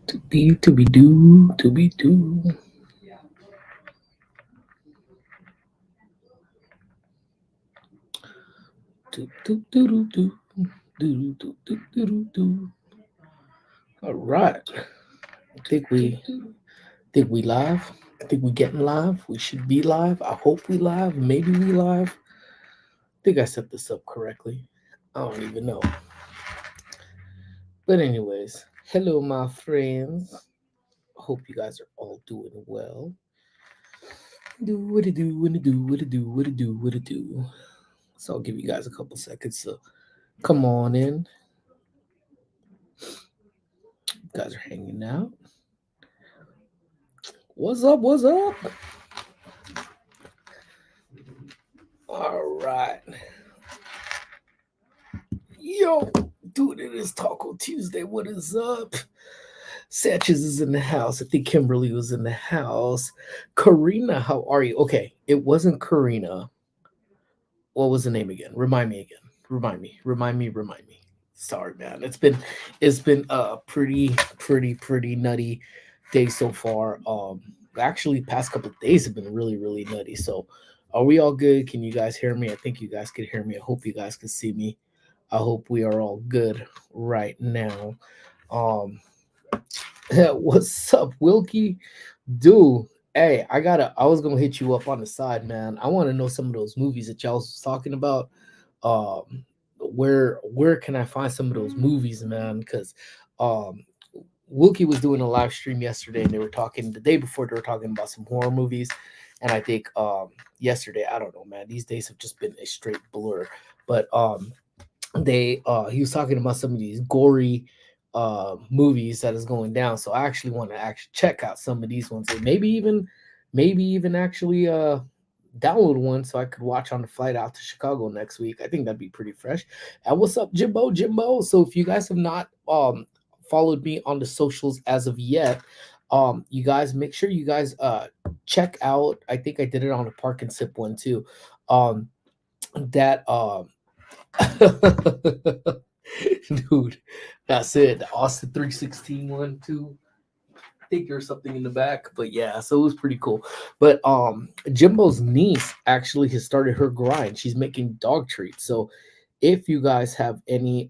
To be do, to be do. Do, do, do, do, do. Do, do, do, do, do, do. All right. I think we live. I think we getting live. We should be live. I hope we live. Maybe we live. I think I set this up correctly. I don't even know. But anyways, hello my friends. Hope you guys are all doing well. Do what it do, what it do, what it do, what it do, what it do. So I'll give you guys a couple seconds to come on in. You guys are hanging out. What's up? What's up? All right. Yo, dude, it is Taco Tuesday. What is up? Sanchez is in the house. I think Kimberly was in the house. Karina, how are you? Okay, it wasn't Karina. What was the name again? Remind me again. Remind me. Sorry, man. It's been a pretty nutty day so far. Actually, past couple of days have been really nutty. So, are we all good? Can you guys hear me? I think you guys could hear me. I hope you guys can see me. I hope we are all good right now. Um, what's up, Wilkie? Dude, hey, I was gonna hit you up on the side, man. I want to know some of those movies that y'all was talking about. Where can I find some of those movies, man? Because um Wilkie was doing a live stream yesterday and they were talking the day before they were talking about some horror movies. And I think yesterday, I don't know, man, these days have just been a straight blur. But they he was talking about some of these gory movies that is going down. So I actually want to actually check out some of these ones and maybe even actually download one so I could watch on the flight out to Chicago next week. I think that'd be pretty fresh. And what's up, Jimbo? So if you guys have not followed me on the socials as of yet, you guys make sure you guys check out. I think I did it on the Park and Sip one too. That dude, that's it. The Austin 316 one too. I think there's something in the back, but yeah, so it was pretty cool. But Jimbo's niece actually has started her grind. She's making dog treats. So if you guys have any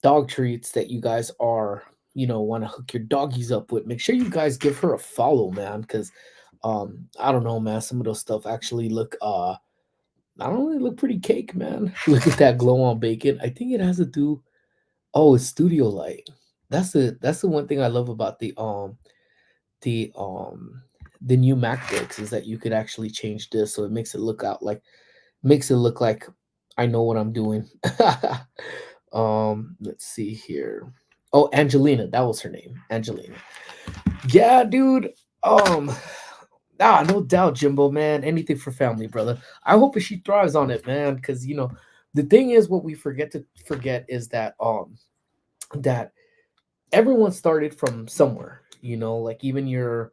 dog treats that you guys are, want to hook your doggies up with, make sure you guys give her a follow, man, because I don't know, man, some of those stuff actually look not only look pretty cake, man. Look at that glow on bacon. I think it has to do. Oh, it's studio light. That's the one thing I love about the the new MacBooks is that you could actually change this so it makes it look like I know what I'm doing. Let's see here. Oh, Angelina, that was her name. Angelina. Yeah, dude. Um no doubt, Jimbo, man. Anything for family, brother. I hope that she thrives on it, man. Because the thing is, what we forget is that everyone started from somewhere. Like even your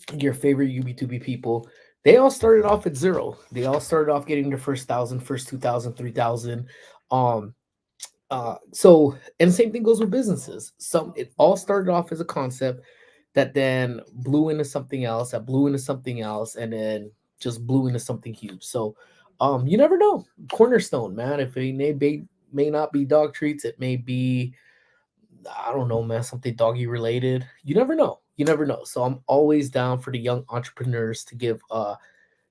favorite UB2B people, they all started off at zero. They all started off getting their first thousand, first 2,000, 3,000. Um, so and the same thing goes with businesses. It all started off as a concept that then blew into something else, that blew into something else, and then just blew into something huge. So you never know. Cornerstone, man. If it may not be dog treats, it may be, I don't know, man, something doggy related. You never know. You never know. So I'm always down for the young entrepreneurs to give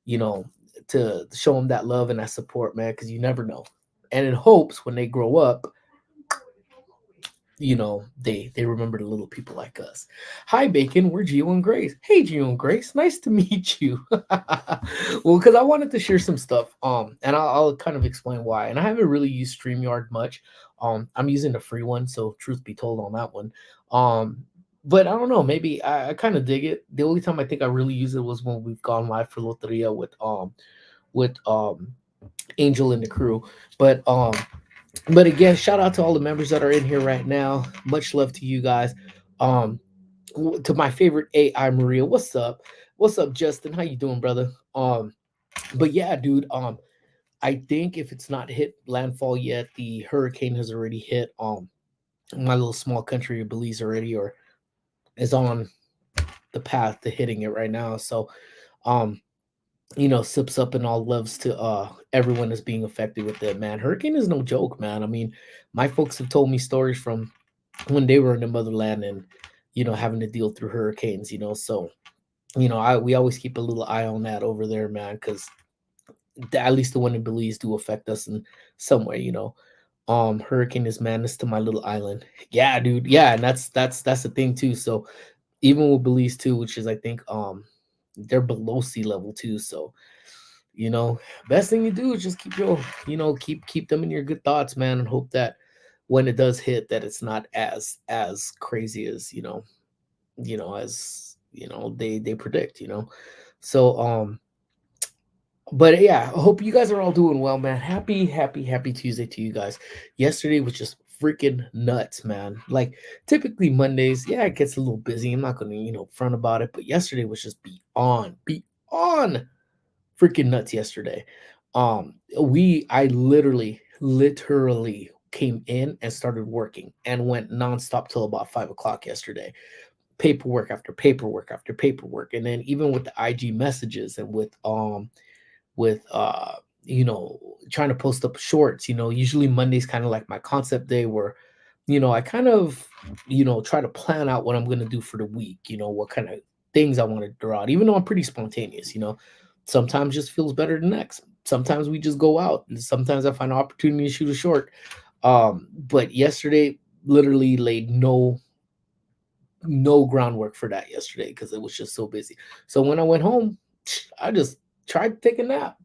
you know, to show them that love and that support, man, because you never know. And in hopes when they grow up, they remember the little people like us. Hi, Bacon. We're Gio and Grace. Hey, Gio and Grace. Nice to meet you. Well, because I wanted to share some stuff, and I'll kind of explain why. And I haven't really used StreamYard much. I'm using the free one, so truth be told on that one. But I don't know. Maybe I kind of dig it. The only time I think I really use it was when we've gone live for Loteria with Angel and the crew. But again, shout out to all the members that are in here right now. Much love to you guys. Um, to my favorite AI Maria. What's up? What's up, Justin? How you doing, brother? But yeah, dude. I think if it's not hit landfall yet, the hurricane has already hit my little small country of Belize already, or is on the path to hitting it right now. So um sips up and all loves to everyone is being affected with it, man. Hurricane is no joke, man. I mean, my folks have told me stories from when they were in the motherland and having to deal through hurricanes, so I we always keep a little eye on that over there, man, because at least the one in Belize do affect us in some way, hurricane is madness to my little island. Yeah, dude. Yeah, and that's the thing too. So even with Belize too, which is I think they're below sea level too. So you know, best thing you do is just keep your keep them in your good thoughts, man, and hope that when it does hit that it's not as crazy as as they predict, so but yeah, I hope you guys are all doing well, man. Happy Tuesday to you guys. Yesterday was just freaking nuts, man. Like typically Mondays, yeah, it gets a little busy. I'm not gonna, front about it, but yesterday was just beyond freaking nuts yesterday. I literally came in and started working and went nonstop till about 5 o'clock yesterday. Paperwork after paperwork after paperwork. And then even with the IG messages and with trying to post up shorts, usually Monday's kind of like my concept day where I kind of try to plan out what I'm going to do for the week, what kind of things I want to draw out, even though I'm pretty spontaneous, sometimes just feels better than next. Sometimes we just go out, and sometimes I find an opportunity to shoot a short. But yesterday literally laid no groundwork for that yesterday because it was just so busy. So when I went home, I just tried to take a nap,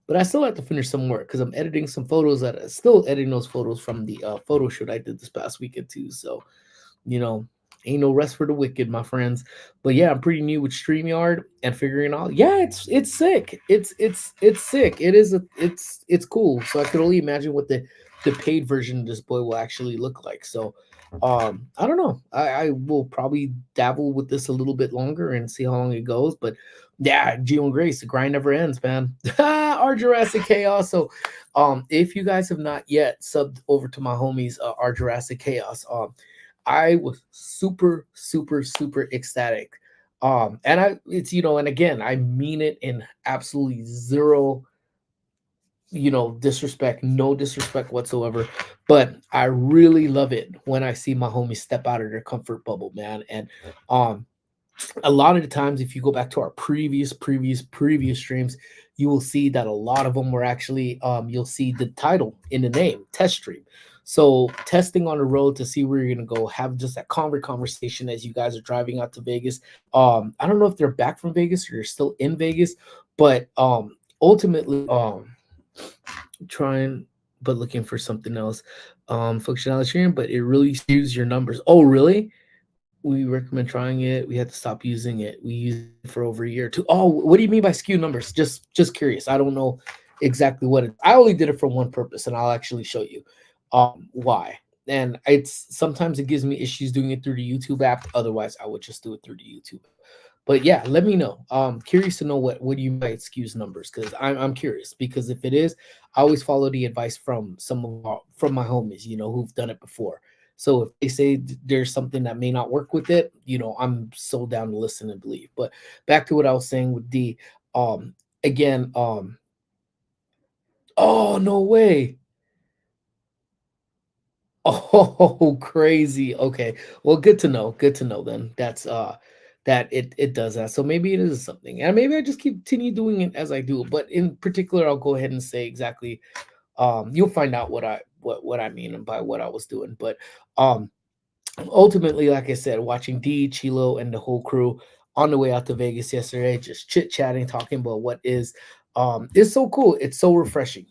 but I still have to finish some work because I'm editing some photos still editing those photos from the photo shoot I did this past weekend too. So you know, ain't no rest for the wicked, my friends. But yeah, I'm pretty new with StreamYard and figuring out. Yeah, it's sick. It's sick. It's cool. So I could only imagine what the paid version of this boy will actually look like. So I don't know. I will probably dabble with this a little bit longer and see how long it goes. But yeah, Geo and Grace, the grind never ends, man. Our Jurassic Chaos. So if you guys have not yet subbed over to my homies, our Jurassic Chaos, I was super ecstatic. And it's, and again, I mean it in absolutely zero, disrespect, no disrespect whatsoever. But I really love it when I see my homies step out of their comfort bubble, man. And um, a lot of the times if you go back to our previous streams, you will see that a lot of them were actually you'll see the title in the name, test stream. So testing on the road to see where you're gonna go, have just that conversation as you guys are driving out to Vegas. I don't know if they're back from Vegas or they're still in Vegas, but ultimately trying but looking for something else functionality stream, but it really skews your numbers. Oh really? We recommend trying it. We had to stop using it. We used it for over a year or two. Oh, what do you mean by skew numbers? Just curious. I don't know exactly what it. I only did it for one purpose, and I'll actually show you why. And it's sometimes it gives me issues doing it through the YouTube app. Otherwise, I would just do it through the YouTube. But yeah, let me know. Curious to know what do you mean by skews numbers, because I'm curious, because if it is, I always follow the advice from from my homies, who've done it before. So if they say there's something that may not work with it, I'm so down to listen and believe. But back to what I was saying with D, um, again, oh no way. Oh, crazy. Okay. Well, good to know. Good to know then. That's that it does that. So maybe it is something. And maybe I just continue doing it as I do. But in particular, I'll go ahead and say exactly you'll find out what I mean and by what I was doing. But um ultimately, like I said, watching D, Chilo, and the whole crew on the way out to Vegas yesterday, just chit chatting, talking about what is so cool. It's so refreshing,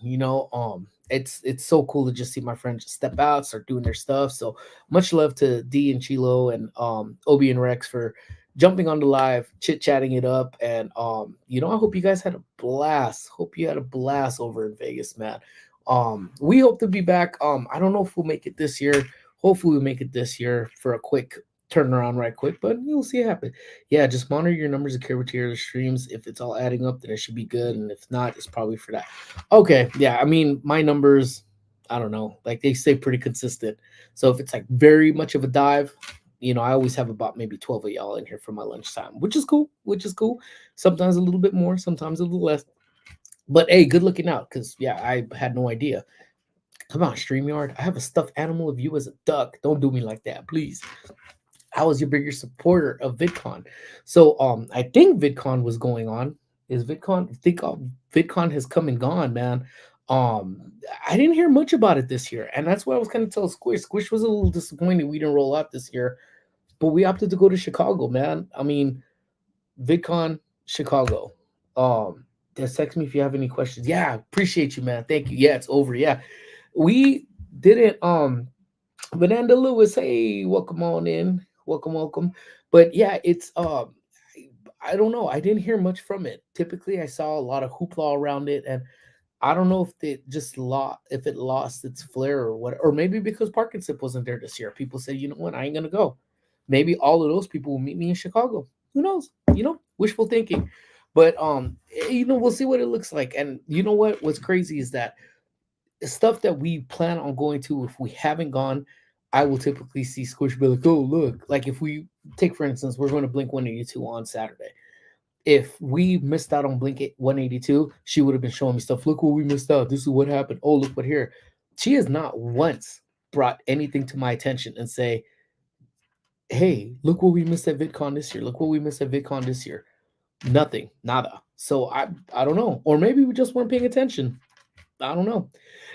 it's so cool to just see my friends just step out, start doing their stuff. So much love to D and Chilo and Obi and Rex for jumping on the live, chit chatting it up, and I hope you guys had a blast. Hope you had a blast over in Vegas, man. We hope to be back. I don't know if we'll make it this year. Hopefully we make it this year for a quick turn around right quick, but you'll see it happen. Yeah, just monitor your numbers and carry to your streams. If it's all adding up, then it should be good, and if not, it's probably for that. Okay, yeah, I mean my numbers, I don't know, like they stay pretty consistent. So if it's like very much of a dive, I always have about maybe 12 of y'all in here for my lunchtime, which is cool. Which is cool. Sometimes a little bit more, sometimes a little less. But hey, good looking out, because yeah, I had no idea. Come on, StreamYard. I have a stuffed animal of you as a duck. Don't do me like that, please. I was your biggest supporter of VidCon. So I think VidCon was going on. Is VidCon? I think VidCon has come and gone, man. I didn't hear much about it this year, and that's what I was kind of telling Squish. Squish was a little disappointed we didn't roll out this year, but we opted to go to Chicago, man. I mean, VidCon, Chicago. Just text me if you have any questions. Yeah, appreciate you, man. Thank you. Yeah, it's over. Yeah, we didn't. Vananda Lewis, hey, welcome on in. Welcome, welcome. But yeah, it's I don't know. I didn't hear much from it. Typically, I saw a lot of hoopla around it, and I don't know if it just lost if it lost its flair or what, or maybe because Parkinson wasn't there this year. People said, you know what, I ain't gonna go. Maybe all of those people will meet me in Chicago. Who knows? Wishful thinking. But we'll see what it looks like. And you know what? What's crazy is that stuff that we plan on going to, if we haven't gone, I will typically see Squish be like, oh, look. Like if we take, for instance, we're going to Blink 182 on Saturday. If we missed out on Blink 182, she would have been showing me stuff. Look what we missed out. This is what happened. Oh, look what here. She has not once brought anything to my attention and say, hey, look what we missed at VidCon this year. Look what we missed at VidCon this year. Nothing, nada. So I don't know. Or maybe we just weren't paying attention. I don't know.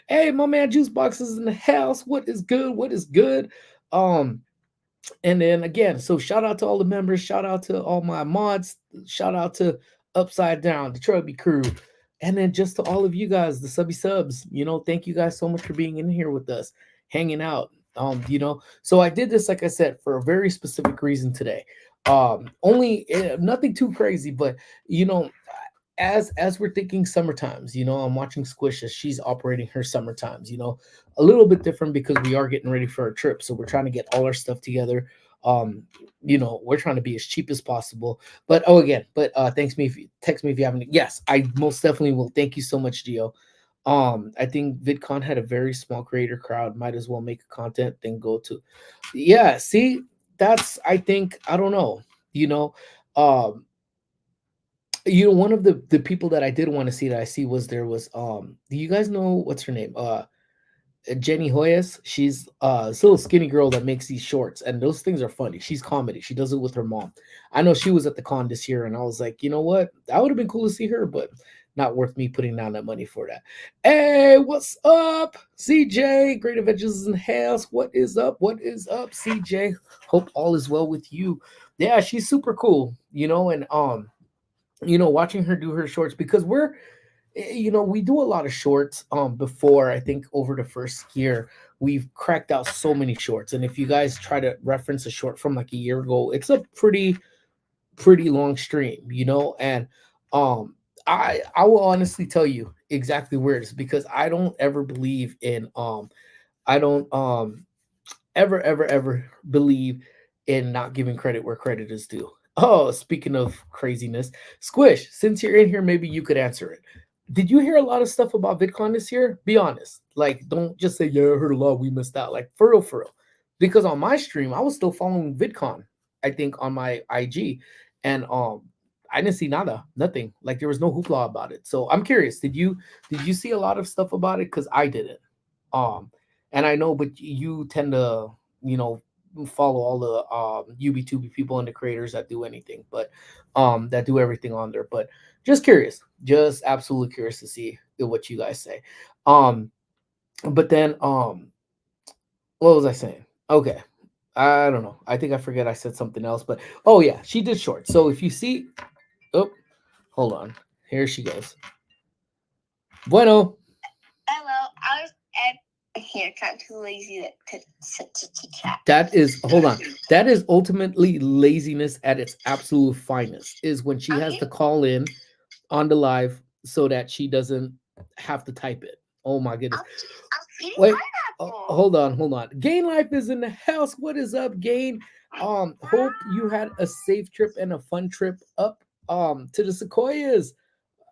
Hey, my man Juice Box is in the house. What is good? What is good? Um, and then again, so shout out to all the members, shout out to all my mods, shout out to Upside Down, the Trubby crew, and then just to all of you guys, the subby subs. Thank you guys so much for being in here with us, hanging out. So I did this, like I said, for a very specific reason today. Only nothing too crazy, but you know, as we're thinking summer times, I'm watching Squish as she's operating her summer times, a little bit different because we are getting ready for our trip. So we're trying to get all our stuff together. We're trying to be as cheap as possible. But thanks me if you text me if you haven't. Yes, I most definitely will. Thank you so much, Gio. I think VidCon had a very small creator crowd. Might as well make a content, then go to. Yeah, see, that's I think I don't know. You know, um, one of the people that I did want to see that I see was do you guys know what's her name? Jenny Hoyas. She's this little skinny girl that makes these shorts, and those things are funny. She's comedy. She does it with her mom. I know she was at the con this year, and I was like, you know what? That would have been cool to see her, but not worth me putting down that money for that. Hey, what's up, CJ? Great Adventures is in the house. What is up? What is up, CJ? Hope all is well with you. Yeah, she's super cool, and watching her do her shorts, because we do a lot of shorts before. I think over the first year we've cracked out so many shorts, and if you guys try to reference a short from like a year ago, it's a pretty long stream, and I will honestly tell you exactly where it is, because I don't ever believe in I don't ever believe in not giving credit where credit is due. Oh, speaking of craziness, Squish, since you're in here, maybe you could answer it. Did you hear a lot of stuff about VidCon this year? Be honest. Like, don't just say, yeah, I heard a lot, we missed out. Like, for real, for real. Because on my stream, I was still following VidCon, I think, on my IG. And I didn't see nada, nothing. Like, there was no hoopla about it. So I'm curious, did you see a lot of stuff about it? Because I didn't. Um, and I know, but you tend to, you know, follow all the UB2B people and the creators that do anything, but that do everything on there. But just curious, just absolutely curious to see what you guys say. But then what was I saying? Okay. I don't know. I think I forget I said something else, but oh yeah, she did short. So if you see, oh, hold on. Here she goes. Bueno. Hello, I was here, kind too lazy to chat. That is, hold on. That is ultimately laziness at its absolute finest. Is when she has to call in on the live so that she doesn't have to type it. Oh my goodness. I'm feeding Wait. pineapple. Hold on. Gain Life is in the house. What is up, Gain? Hope you had a safe trip and a fun trip up to the Sequoias.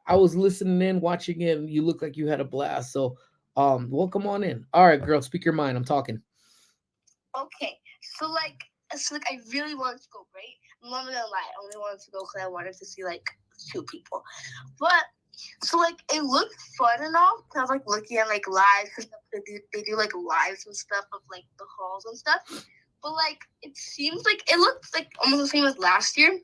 I was listening in, watching it, and you look like you had a blast. So welcome on in. All right, girl, speak your mind. I'm talking. Okay, so I really wanted to go, right? I'm not gonna lie, I only wanted to go because I wanted to see like 2 people. But it looked fun and all. I was like looking at like lives and stuff. They do like lives and stuff of like the halls and stuff. But like it seems like it looks like almost the same as last year.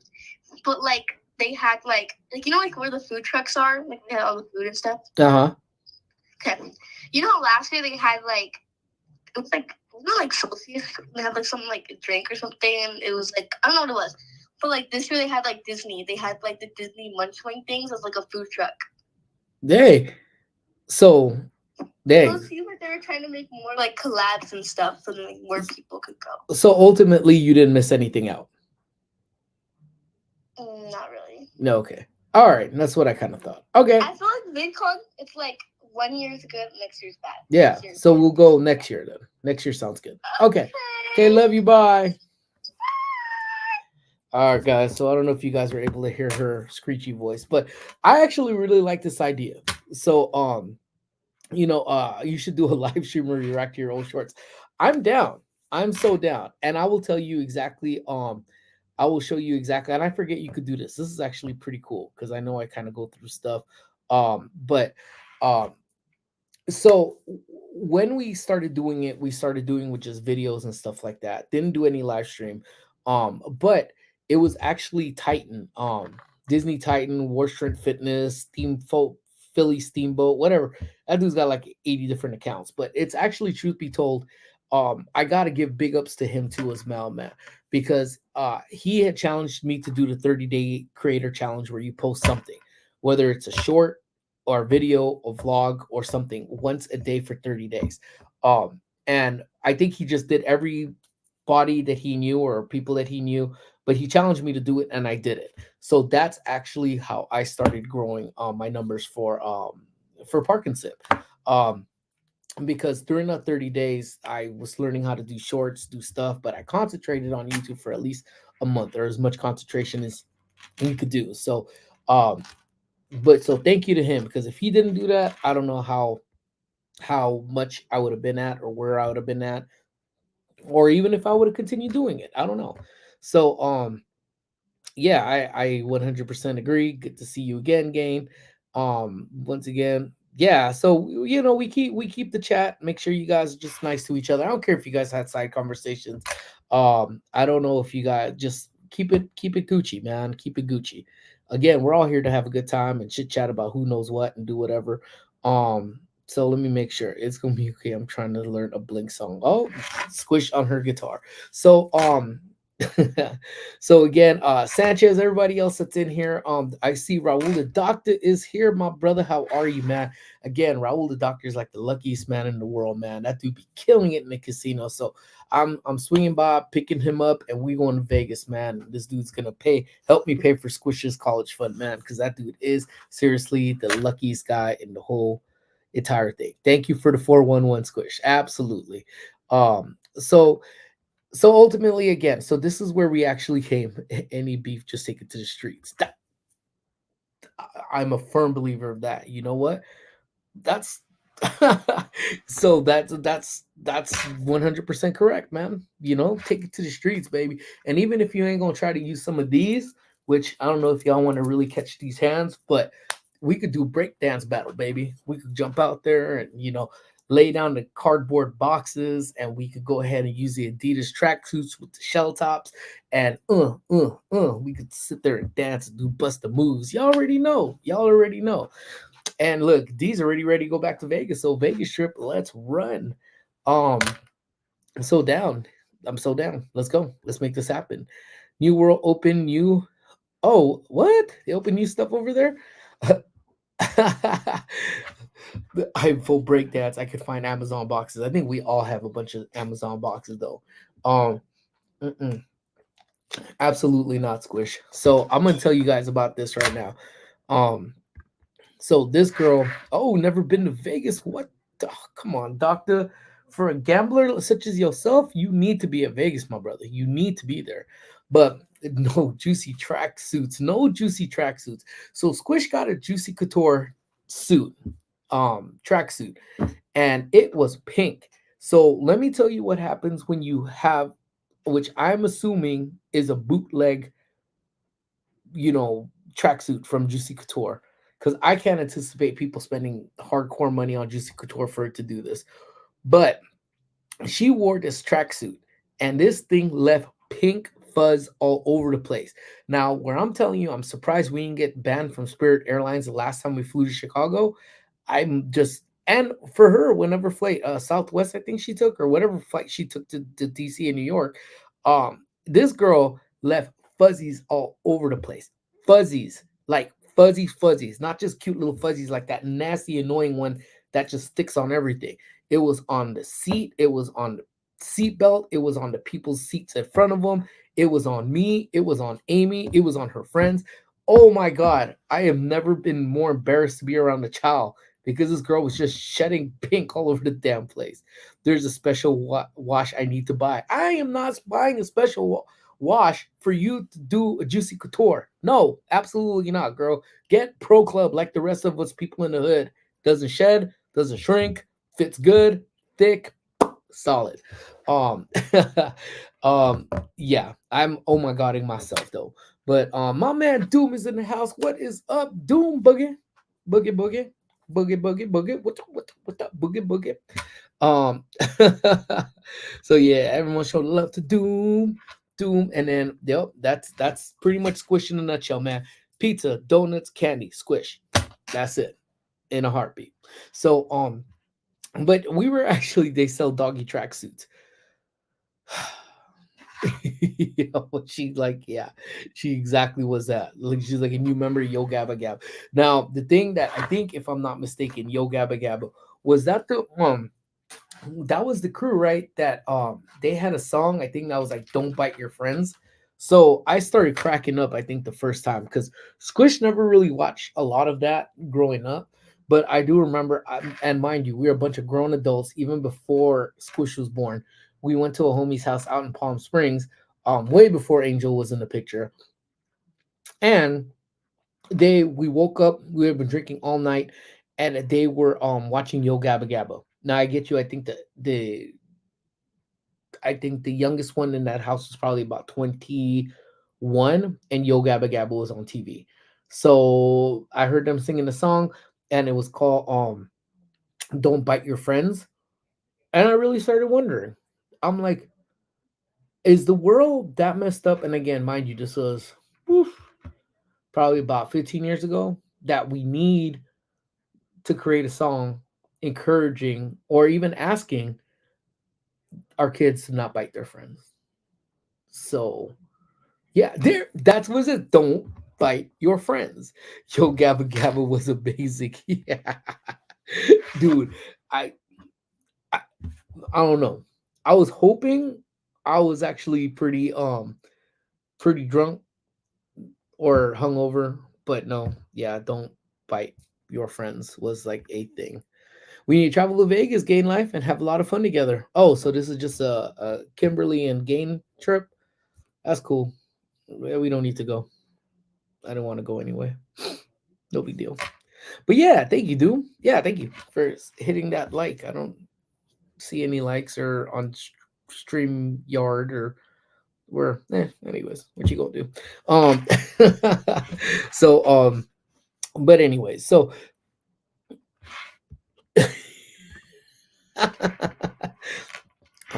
But like they had like you know like where the food trucks are, like they had all the food and stuff. Uh-huh. Okay, you know last year they had like it was like not like Celsius. They had like something like a drink or something, and it was like I don't know what it was. But like this year they had like Disney. They had like the Disney Munchling things as like a food truck. Hey, so So dang. it seems like they were trying to make more like collabs and stuff so that like more people could go. So ultimately, you didn't miss anything out. Not really. No, okay. All right, that's what I kind of thought. Okay. I feel like VidCon, it's like 1 year's good, next year's bad. Yeah. Next year's So bad. we'll go next year then. Next year sounds good. Okay. Okay. Love you. Bye. All right, guys. So I don't know if you guys were able to hear her screechy voice, but I actually really like this idea. So you should do a live stream where you react to your old shorts. I'm down. I'm so down. And I will tell you exactly, I will show you exactly, and I forget you could do this. This is actually pretty cool because I know I kind of go through stuff. But um so when we started doing it, we started doing with just videos and stuff like that. Didn't do any live stream. But it was actually Titan, Disney Titan, Warstrand Fitness, Philly Steamboat, whatever. That dude's got like 80 different accounts. But it's actually, truth be told, I gotta give big ups to him too as well, man, because he had challenged me to do the 30-day creator challenge where you post something, whether it's a short or video or vlog or something once a day for 30 days. And I think he just did every body that he knew or people that he knew, but he challenged me to do it and I did it. So that's actually how I started growing my numbers for Parkinson. Um because during that 30 days I was learning how to do shorts, do stuff, but I concentrated on YouTube for at least a month or as much concentration as you could do. So um but so thank you to him, because if he didn't do that, I don't know how much I would have been at or where I would have been at, or even if I would have continued doing it. I don't know. So yeah, I 100% agree. Good to see you again, Gain. Once again, yeah. So we keep the chat. Make sure you guys are just nice to each other. I don't care if you guys had side conversations. I don't know if you guys just keep it Gucci, man. Keep it Gucci. Again, we're all here to have a good time and chit chat about who knows what and do whatever. So let me make sure it's gonna be okay. I'm trying to learn a Blink song. Oh, Squish on her guitar. So so again, Sanchez, everybody else that's in here. I see Raul the Doctor is here, my brother. How are you, man? Again, Raul the Doctor is like the luckiest man in the world, man. That dude be killing it in the casino. So I'm swinging by, picking him up, and we going to Vegas, man. This dude's gonna help me pay for Squish's college fund, man, because that dude is seriously the luckiest guy in the whole entire thing. Thank you for the 411 Squish. Absolutely. So ultimately, again, so this is where we actually came. Any beef, just take it to the streets. I'm a firm believer of that. You know what? That's so that's 100% correct, man. Take it to the streets, baby. And even if you ain't gonna try to use some of these, which I don't know if y'all want to really catch these hands, but we could do breakdance battle, baby. We could jump out there and lay down the cardboard boxes, and we could go ahead and use the Adidas tracksuits with the shell tops, and we could sit there and dance and do bust the moves. Y'all already know. Y'all already know. And look, D's already ready to go back to Vegas. So Vegas trip, let's run. Um, I'm so down. I'm so down. Let's go. Let's make this happen. New World Open, new. Oh, what? They open new stuff over there? I full breakdance. I could find Amazon boxes. I think we all have a bunch of Amazon boxes though. Um, mm-mm. Absolutely not, Squish. So I'm gonna tell you guys about this right now. So this girl, oh, never been to Vegas. What? Oh, come on, doctor. for a gambler such as yourself, you need to be at Vegas, my brother. You need to be there. But no juicy track suits, no juicy track suits. So Squish got a Juicy Couture suit, track suit, and it was pink. So let me tell you what happens when you have, which I'm assuming is a bootleg, tracksuit from Juicy Couture. Because I can't anticipate people spending hardcore money on Juicy Couture for it to do this. But she wore this tracksuit, and this thing left pink fuzz all over the place. Now, where I'm telling you, I'm surprised we didn't get banned from Spirit Airlines the last time we flew to Chicago. I'm just, and for her, whenever flight, Southwest, I think she took, or whatever flight she took to DC and New York, this girl left fuzzies all over the place. Fuzzies, like fuzzies, not just cute little fuzzies like that nasty, annoying one that just sticks on everything. It was on the seat. It was on the seat belt. It was on the people's seats in front of them. It was on me. It was on Amy. It was on her friends. Oh my God. I have never been more embarrassed to be around a child because this girl was just shedding pink all over the damn place. There's a special wash I need to buy. I am not buying a special wash for you to do a Juicy Couture. No, absolutely not, girl. Get Pro Club like the rest of us people in the hood. Doesn't shed, doesn't shrink, fits good, thick, solid. Um, yeah, I'm oh my godding myself though. But my man Doom is in the house. What is up, Doom Boogie? Boogie boogie. Boogie boogie boogie. What up, boogie boogie? Um so yeah, everyone show love to Doom, and then yep, that's pretty much Squish in a nutshell, man. Pizza, donuts, candy, Squish. That's it in a heartbeat. So but we were actually they sell doggy tracksuits. She like yeah, she exactly was that. Like she's like, and you remember Yo Gabba Gab. Now the thing that I think, if I'm not mistaken, Yo Gabba Gabba was that was the crew, right? That they had a song, I think that was like Don't Bite Your Friends. So I started cracking up, I think, the first time because Squish never really watched a lot of that growing up. But I do remember, and mind you, we were a bunch of grown adults even before Squish was born. We went to a homie's house out in Palm Springs, way before Angel was in the picture. And we woke up, we had been drinking all night, and they were watching Yo Gabba Gabba. Now I get you, I think the youngest one in that house was probably about 21, and Yo Gabba Gabba was on TV. So I heard them singing the song, and it was called Don't Bite Your Friends. And I really started wondering. I'm like, is the world that messed up? And again, mind you, this was probably about 15 years ago, that we need to create a song encouraging or even asking our kids to not bite their friends. So yeah, there. That's was it. Don't bite your friends. Yo, Gabba Gabba was amazing. Yeah, dude. I, I I don't know. I was hoping I was actually pretty drunk or hungover, but no. Yeah, don't bite your friends was like a thing. We need to travel to Vegas, gain life, and have a lot of fun together. Oh, so this is just a Kimberly and Gain trip. That's cool. We don't need to go. I don't want to go anyway. No big deal. But yeah, thank you, Doom. Yeah, thank you for hitting that like. I don't see any likes or on Stream Yard or where. Anyways, what you gonna do? Um, so but anyways, so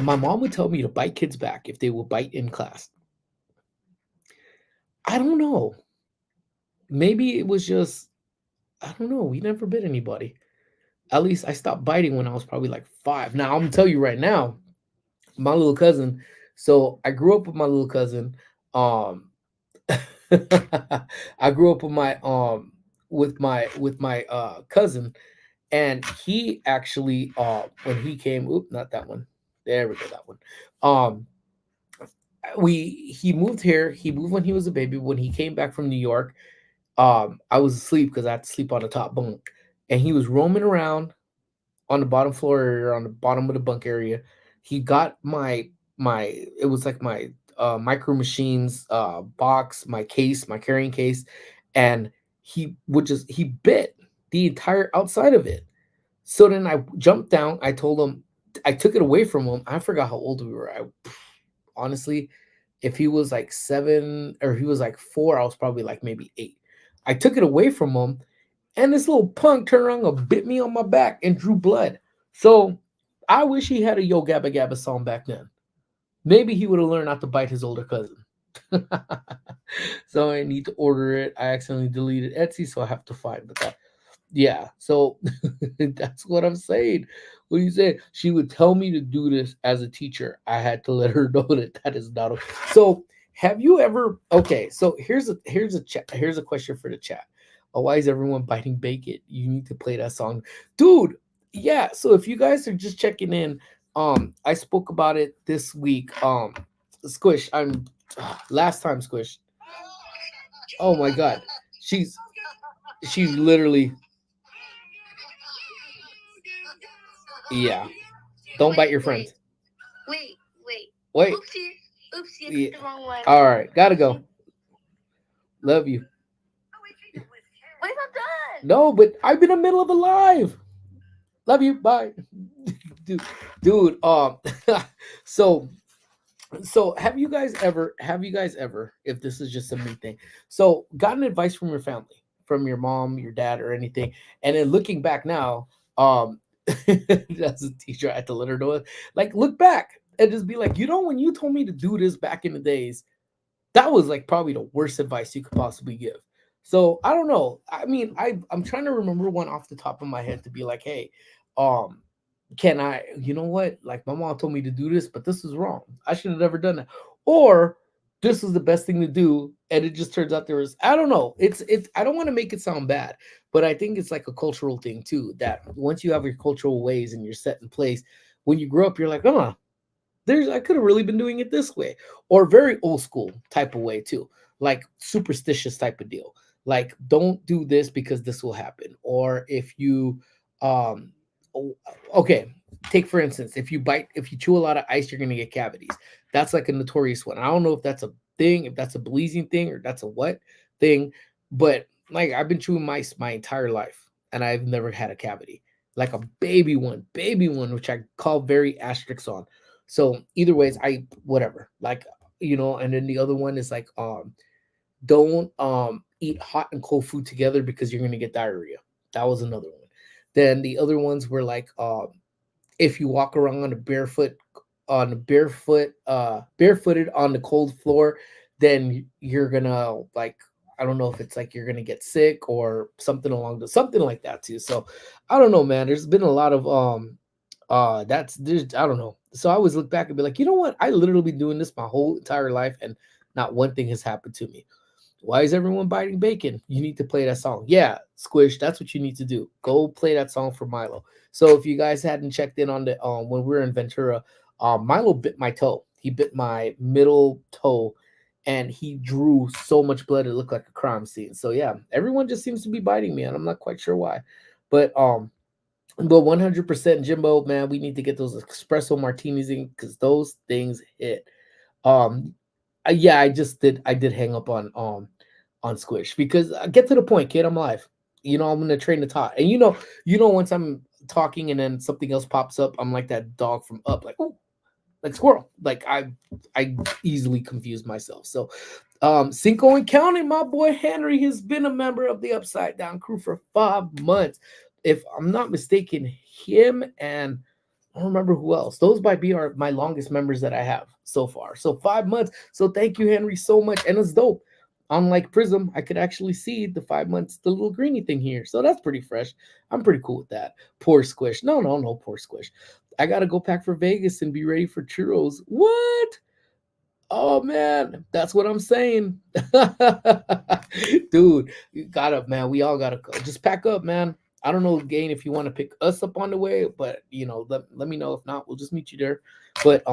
my mom would tell me to bite kids back if they will bite in class. I don't know. Maybe it was just I don't know. We never bit anybody. At least I stopped biting when I was probably like 5. Now I'm gonna tell you right now, my little cousin. So I grew up with my little cousin. Um, I grew up with my cousin, and he actually when he came, oop, not that one. There we go, that one. Um, he moved here. He moved when he was a baby. When he came back from New York, I was asleep because I had to sleep on the top bunk, and he was roaming around on the bottom floor or on the bottom of the bunk area. He got my it was like my micro machines box, my case, my carrying case, and he bit the entire outside of it. So then I jumped down. I told him, I took it away from him. I forgot how old we were. I honestly, if he was like 7 or he was like 4, I was probably like maybe 8. I took it away from him, and this little punk turned around and bit me on my back and drew blood. So I wish he had a Yo Gabba Gabba song back then. Maybe he would have learned not to bite his older cousin. So I need to order it. I accidentally deleted Etsy, so I have to find. But that, yeah. So that's what I'm saying. What do you say? She would tell me to do this as a teacher. I had to let her know that that is not. So have you ever? Okay. So here's a question for the chat. Why is everyone biting bacon? You need to play that song, dude. Yeah. So if you guys are just checking in, I spoke about it this week. Squish. Last time Squish. Oh my God. She's she literally, yeah. Don't bite Wait, your wait, friends. wait, wait. Wait. Oopsie, oopsie, I Yeah. picked the wrong one. All right. Gotta go. Oopsie. Love you. Wait, I'm done. No, but I'm in the middle of a live. Love you. Bye. dude, dude. So so have you guys ever, if this is just a me thing, so gotten advice from your family, from your mom, your dad, or anything, and then looking back now, as a teacher, I had to let her know it. Like, look back and just be like, when you told me to do this back in the days, that was like probably the worst advice you could possibly give. So I don't know. I mean, I'm trying to remember one off the top of my head to be like, hey, um, can I, what? Like, my mom told me to do this, but this is wrong. I should have never done that. Or this was the best thing to do, and it just turns out there was, I don't know. It's I don't want to make it sound bad, but I think it's like a cultural thing too, that once you have your cultural ways and you're set in place, when you grow up, you're like, there's I could have really been doing it this way, or very old school type of way too, like superstitious type of deal, like don't do this because this will happen. Or if you um o- okay, take for instance, if you chew a lot of ice, you're going to get cavities. That's like a notorious one. I don't know if that's a thing, if that's a bleasing thing, or that's a what thing, but like I've been chewing mice my entire life and I've never had a cavity, like a baby one, which I call very asterisk on. So either ways, I whatever. Like, and then the other one is like don't eat hot and cold food together because you're gonna get diarrhea. That was another one. Then the other ones were like if you walk around barefooted on the cold floor, then you're gonna like, I don't know if it's like you're gonna get sick or something like that too. So I don't know, man. There's been a lot of that's there's I don't know. So I always look back and be like, you know what? I literally been doing this my whole entire life and not one thing has happened to me. Why is everyone biting bacon? You need to play that song. Yeah, Squish, that's what you need to do. Go play that song for Milo. So if you guys hadn't checked in on the when we were in Ventura, Milo bit my toe. He bit my middle toe and he drew so much blood it looked like a crime scene. So yeah, everyone just seems to be biting me and I'm not quite sure why. But 100% Jimbo, man, we need to get those espresso martinis in because those things hit. Um, yeah, I did hang up on Squish because get to the point, kid. I'm live. I'm gonna train the tot, and once I'm talking and then something else pops up, I'm like that dog from Up, like oh, like squirrel. Like I easily confuse myself. So Cinco and counting, my boy Henry has been a member of the Upside Down crew for 5 months. If I'm not mistaken, him and I don't remember who else. Those might be my longest members that I have so far. So 5 months. So thank you, Henry, so much. And it's dope. Unlike Prism, I could actually see the 5 months, the little greeny thing here. So that's pretty fresh. I'm pretty cool with that. Poor Squish. No, no, no, poor Squish. I gotta go pack for Vegas and be ready for churros. What? Oh man, that's what I'm saying. Dude, you gotta, man, we all gotta go. Just pack up, man. I don't know, Gain, if you want to pick us up on the way, but let me know. If not, we'll just meet you there. But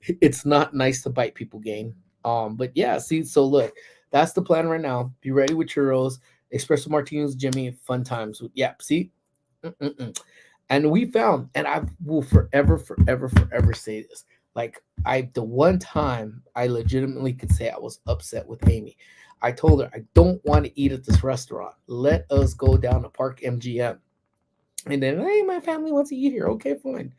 it's not nice to bite people, Gain. But yeah, see, so look, that's the plan right now. Be ready with churros, espresso martinis, Jimmy, fun times. Yeah, see, Mm-mm-mm. And we found, and I will forever, forever, forever say this. Like the one time I legitimately could say I was upset with Amy. I told her I don't want to eat at this restaurant. Let us go down to Park MGM. And then, hey, my family wants to eat here. Okay, fine.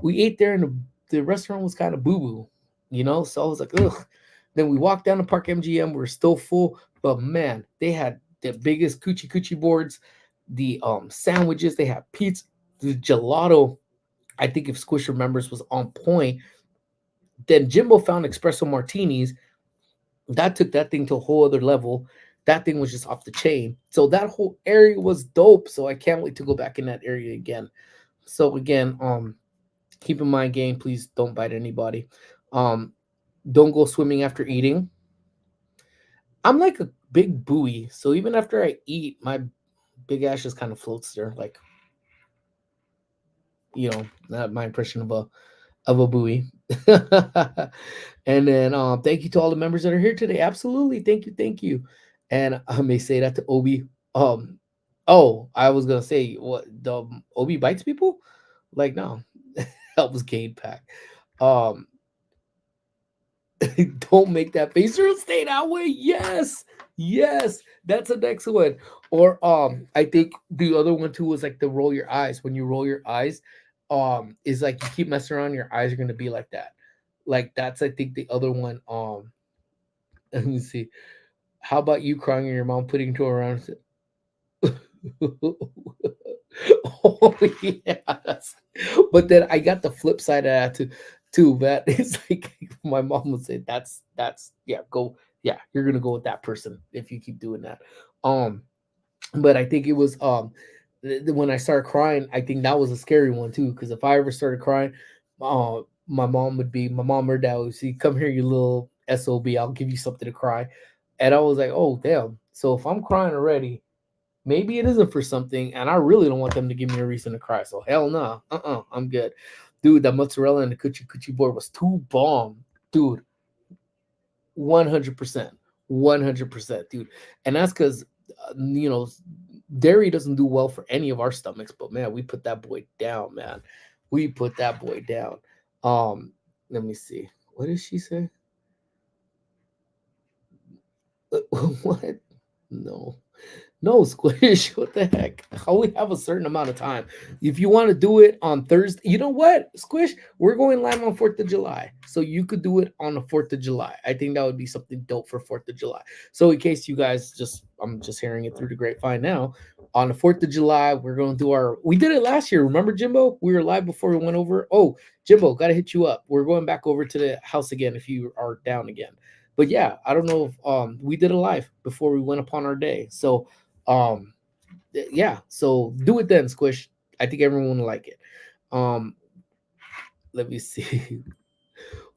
We ate there, and the restaurant was kind of boo boo, you know. So I was like, ugh. Then we walked down to Park MGM. We're still full, but man, they had the biggest coochie coochie boards, the sandwiches. They had pizza, the gelato. I think if Squish remembers was on point. Then Jimbo found espresso martinis. That took that thing to a whole other level. That thing was just off the chain. So that whole area was dope. So I can't wait to go back in that area again. So again, keep in mind, gang, please don't bite anybody. Um, don't go swimming after eating. I'm like a big buoy, so even after I eat, my big ass just kind of floats there, like not my impression of a buoy. And then thank you to all the members that are here today. Absolutely, thank you. And I may say that to Obi. Um, oh, I was gonna say what the Obi bites people, like no, helps gain pack. Um, don't make that face or it'll stay that way. Yes, yes, that's the next one. Or I think the other one too was like the roll your eyes. When you roll your eyes, is like you keep messing around, your eyes are gonna be like that. Like that's I think the other one. Let me see. How about you crying and your mom putting two around? Oh yes. But then I got the flip side of that too, Matt. It's like my mom would say, that's yeah, go, yeah, you're gonna go with that person if you keep doing that. Um, but I think it was when I started crying, I think that was a scary one too, because if I ever started crying, my mom or dad would say, come here, you little SOB, I'll give you something to cry. And I was like, oh damn. So if I'm crying already, maybe it isn't for something, and I really don't want them to give me a reason to cry. So hell no, I'm good, dude. That mozzarella and the coochie coochie board was too bomb, dude. 100%, 100%, dude. And that's because dairy doesn't do well for any of our stomachs. But man, we put that boy down, man. We put that boy down. Um, Let me see. What did she say? What? No. No, Squish. What the heck? I only have a certain amount of time. If you want to do it on Thursday, you know what, Squish? We're going live on 4th of July. So you could do it on the 4th of July. I think that would be something dope for 4th of July. So in case you guys I'm just hearing it through the grapevine now. On the 4th of July, we're going to do we did it last year. Remember, Jimbo? We were live before we went over. Oh, Jimbo, got to hit you up. We're going back over to the house again if you are down again. But yeah, I don't know if we did a live before we went upon our day. So um yeah, so do it then, Squish. I think everyone will like it. um Let me see.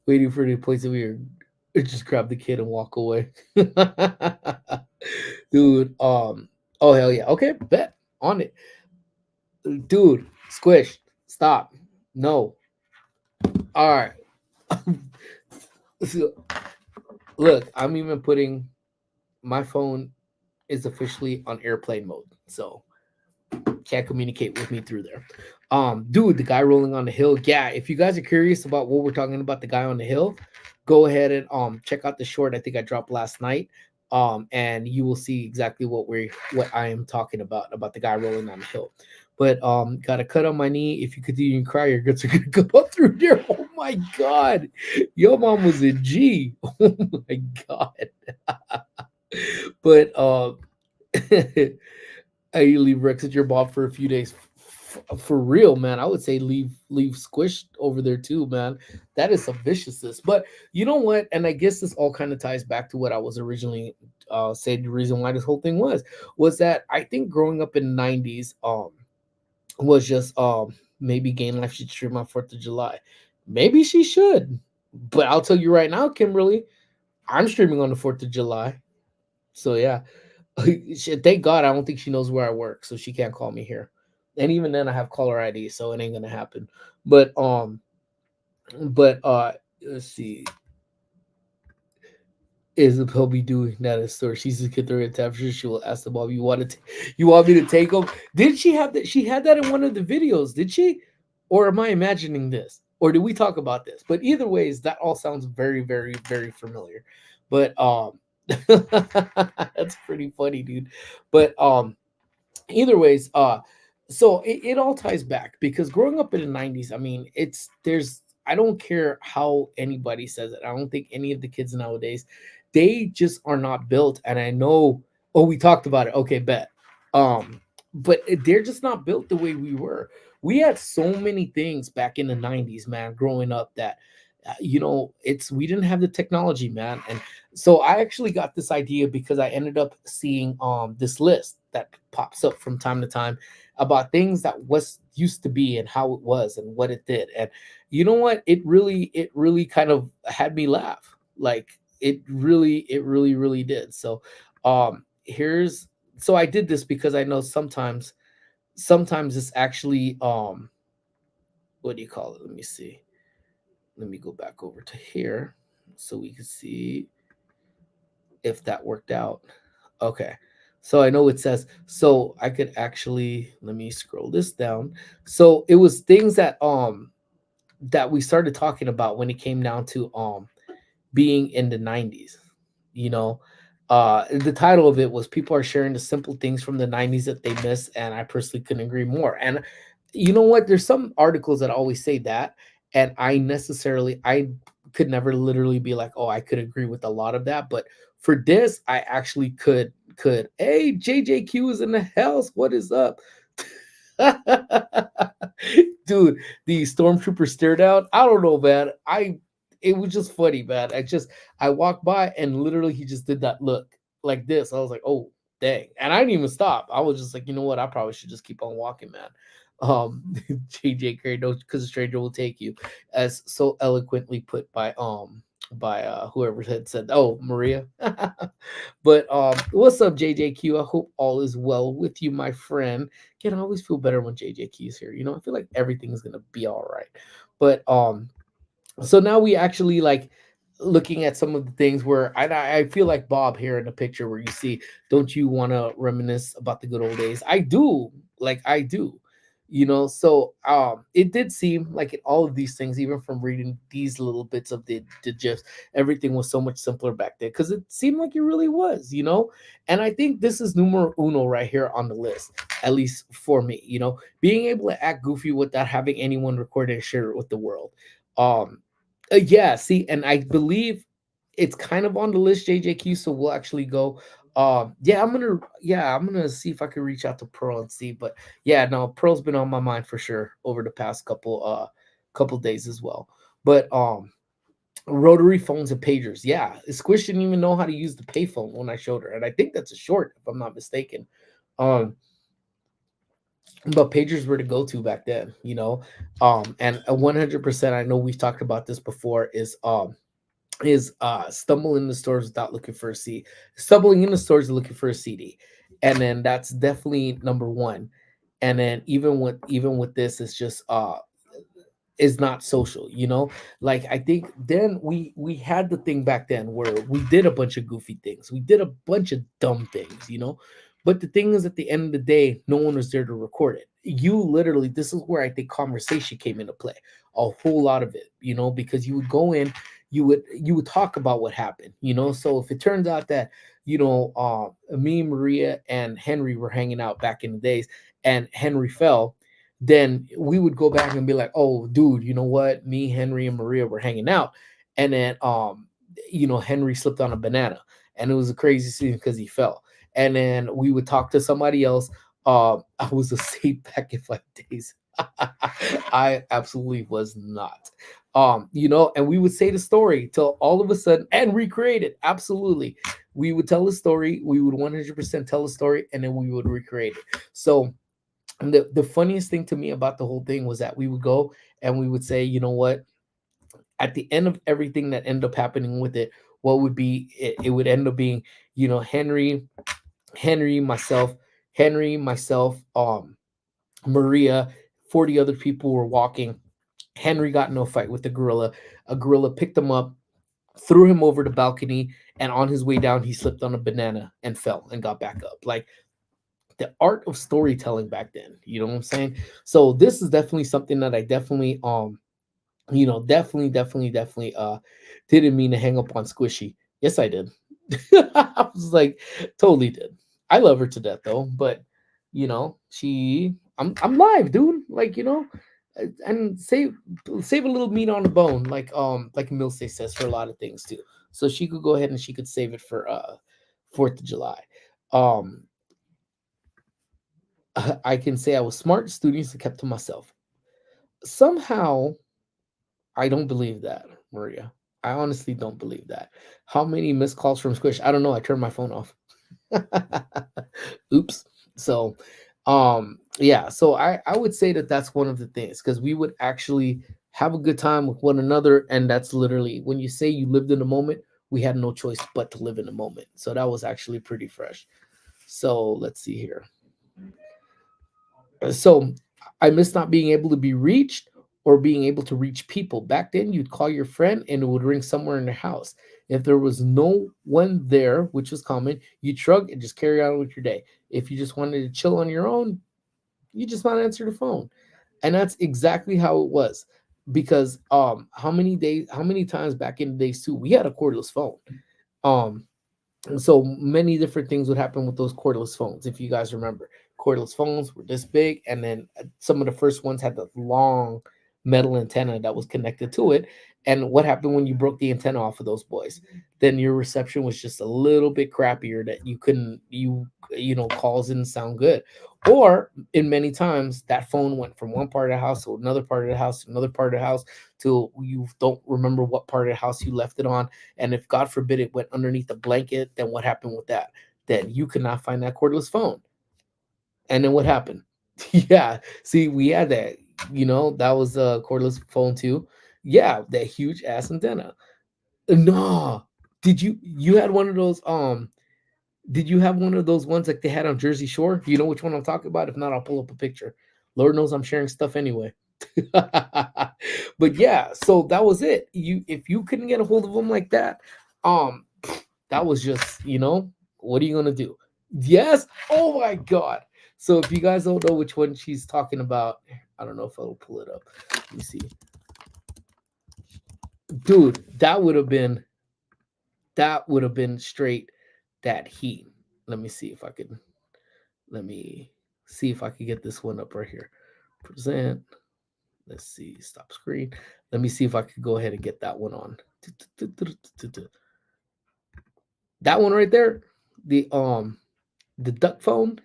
Waiting for the place that we are, just grab the kid and walk away. Dude, oh hell yeah, okay, bet on it, dude. Squish, stop. No. All right. So, look, I'm even putting my phone is officially on airplane mode, so can't communicate with me through there. Dude, the guy rolling on the hill. Yeah, if you guys are curious about what we're talking about, the guy on the hill, go ahead and check out the short I think I dropped last night. And you will see exactly what I am talking about the guy rolling on the hill. But got a cut on my knee. If you continue to cry, your guts are gonna come up through there. Oh my god, your mom was a G. Oh my god. But you leave Rex at your Bob for a few days. For real, man. I would say leave Squish over there too, man. That is some viciousness. But you know what? And I guess this all kind of ties back to what I was originally saying. The reason why this whole thing was that I think growing up in the 90's was just maybe Gain Life should stream on 4th of July. Maybe she should. But I'll tell you right now, Kimberly, I'm streaming on the 4th of July. So yeah. Thank God I don't think she knows where I work, so she can't call me here. And even then, I have caller ID, so it ain't gonna happen. But but let's see. Isabel be doing that at store. She's a kid during temperature. She will ask the mom, you want me to take them?" Did she have that? She had that in one of the videos, did she? Or am I imagining this? Or did we talk about this? But either ways, that all sounds very, very, very familiar. But that's pretty funny, dude. But either ways, so it all ties back because growing up in the 90s, I mean, I don't care how anybody says it. I don't think any of the kids nowadays, they just are not built. And I know, oh, we talked about it. Okay, bet. Um, but they're just not built the way we were. We had so many things back in the 90s, man, growing up that we didn't have the technology, man. And so I actually got this idea because I ended up seeing this list that pops up from time to time about things that was used to be and how it was and what it did. And you know what? It really kind of had me laugh. Like it really did. So here's so I did this because I know sometimes it's actually what do you call it? Let me see. Let me go back over to here so we can see if that worked out. Okay. So I know it says, so I could actually, let me scroll this down. So it was things that we started talking about when it came down to being in the 90s. You know, the title of it was "People Are Sharing the Simple Things from the 90s that they miss," and I personally couldn't agree more. And you know what? There's some articles that always say that, and I could never literally be like, "Oh, I could agree with a lot of that," but for this, I actually could. Hey, JJQ is in the house. What is up? Dude, the stormtrooper stared out. I don't know, man. It was just funny, man. I walked by and literally he just did that look like this. I was like, oh dang. And I didn't even stop. I was just like, you know what? I probably should just keep on walking, man. JJ Carey knows because a stranger will take you, as so eloquently put by whoever had said, oh, Maria. But what's up, JJQ? I hope all is well with you, my friend. Can I always feel better when JJQ is here. I feel like everything's gonna be all right. But so now we actually like looking at some of the things where I feel like Bob here in the picture where you see, don't you want to reminisce about the good old days? I do, like I do, So it did seem like in all of these things, even from reading these little bits of the gifs, everything was so much simpler back then because it seemed like it really was. And I think this is numero uno right here on the list, at least for me. Being able to act goofy without having anyone record and share it with the world. um yeah, see, and I believe it's kind of on the list, JJQ. So we'll actually go. I'm gonna see if I can reach out to Pearl and see. But yeah, no, Pearl's been on my mind for sure over the past couple days as well. But rotary phones and pagers. Yeah, Squish didn't even know how to use the payphone when I showed her, and I think that's a short, if I'm not mistaken. Um, but pagers were to go to back then. And 100%, I know we've talked about this before, is stumbling in the stores without looking for a CD, stumbling in the stores looking for a CD, and then that's definitely number one. And then even with this, it's just is not social. Like I think then we had the thing back then where we did a bunch of goofy things, we did a bunch of dumb things. But the thing is, at the end of the day, no one was there to record it. You literally, this is where I think conversation came into play, a whole lot of it. Because you would go in, you would talk about what happened. So if it turns out that me, Maria, and Henry were hanging out back in the days, and Henry fell, then we would go back and be like, oh, dude, you know what? Me, Henry, and Maria were hanging out. And then, Henry slipped on a banana. And it was a crazy scene because he fell. And then we would talk to somebody else. I was a saint back in 5 days. I absolutely was not. And we would say the story till all of a sudden and recreate it. Absolutely. We would tell the story. We would 100% tell the story and then we would recreate it. So, and the funniest thing to me about the whole thing was that we would go and we would say, you know what, at the end of everything that ended up happening with it, what would be it would end up being, Henry, myself, Maria, 40 other people were walking. Henry got in a fight with the gorilla. A gorilla picked him up, threw him over the balcony, and on his way down, he slipped on a banana and fell and got back up. Like the art of storytelling back then. You know what I'm saying? So this is definitely something that I definitely definitely didn't mean to hang up on Squishy. Yes, I did. I was like, totally did. I love her to death though, but I'm live, dude. Like, and save a little meat on the bone, like Milsey says for a lot of things too. So she could go ahead and she could save it for 4th of July. Um I can say I was smart students that kept to myself. Somehow I don't believe that, Maria. I honestly don't believe that. How many missed calls from Squish? I don't know. I turned my phone off. Oops. So, yeah. So I would say that that's one of the things because we would actually have a good time with one another, and that's literally when you say you lived in the moment. We had no choice but to live in the moment. So that was actually pretty fresh. So let's see here. So I miss not being able to be reached or being able to reach people. Back then, you'd call your friend and it would ring somewhere in their house. If there was no one there, which was common, you'd shrug and just carry on with your day. If you just wanted to chill on your own, you just not answer the phone. And that's exactly how it was. Because how many times back in the days too, we had a cordless phone. Um, so many different things would happen with those cordless phones. If you guys remember, cordless phones were this big, and then some of the first ones had the long metal antenna that was connected to it. And what happened when you broke the antenna off of those boys? Then your reception was just a little bit crappier, that you couldn't calls didn't sound good. Or in many times that phone went from one part of the house to another part of the house to another part of the house, till you don't remember what part of the house you left it on. And if God forbid it went underneath the blanket, then what happened with that? Then you could not find that cordless phone. And then what happened? Yeah, see, we had that. That was a cordless phone too. Yeah, that huge ass antenna. No, you had one of those? Did you have one of those ones like they had on Jersey Shore? Do you know which one I'm talking about? If not, I'll pull up a picture. Lord knows I'm sharing stuff anyway. But yeah, so that was it. If you couldn't get a hold of them like that, um, that was just, what are you gonna do? Yes. Oh my god. So if you guys don't know which one she's talking about, I don't know if I'll pull it up. Let me see. Dude, that would have been straight that heat. Let me see if I could let me see if I could get this one up right here. Present. Let's see. Stop screen. Let me see if I could go ahead and get that one on. That one right there. The duck phone.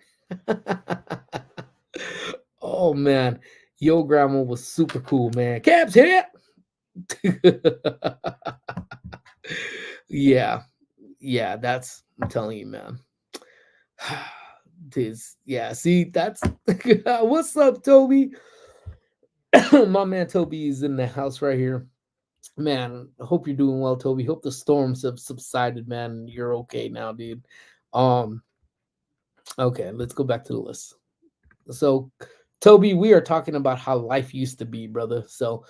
Oh man. Yo grandma was super cool, man. Caps here. Yeah. Yeah, that's I'm telling you, man. This, yeah, see, that's what's up, Toby? My man Toby is in the house right here. Man, I hope you're doing well, Toby. Hope the storms have subsided, man. You're okay now, dude. Um, okay, let's go back to the list. So, Toby, we are talking about how life used to be, brother. So,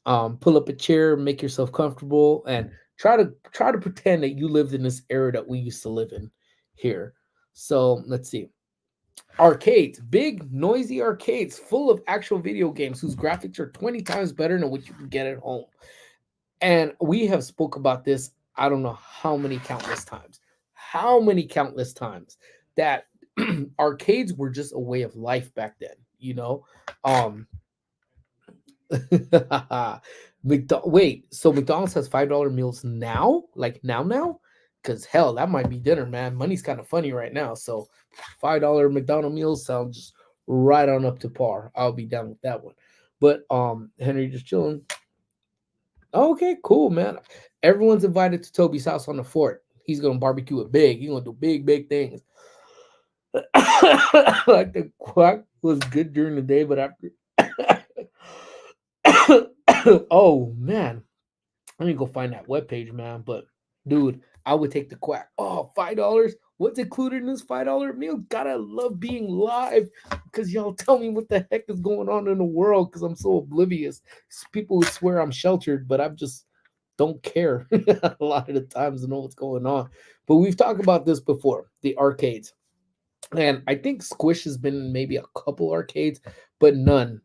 pull up a chair, make yourself comfortable, and try to pretend that you lived in this era that we used to live in here. So, let's see. Arcades, big noisy arcades full of actual video games whose graphics are 20 times better than what you can get at home. And we have spoke about this, I don't know how many countless times that arcades were just a way of life back then. um Wait, so McDonald's has $5 meals now? Like now? Because hell, that might be dinner, man. Money's kind of funny right now. So $5 McDonald meals sounds just right on up to par. I'll be down with that one. But Henry just chilling. Okay, cool, man. Everyone's invited to Toby's house on the fort. He's gonna barbecue it big. He's gonna do big things. Like the quack was good during the day, but after oh man, let me go find that webpage, man. But dude, I would take the quack. Oh, $5. What's included in this $5 meal? Gotta love being live because y'all tell me what the heck is going on in the world because I'm so oblivious. People would swear I'm sheltered, but I'm just don't care a lot of the times to know what's going on. But we've talked about this before, the arcades. And I think Squish has been in maybe a couple arcades, but none.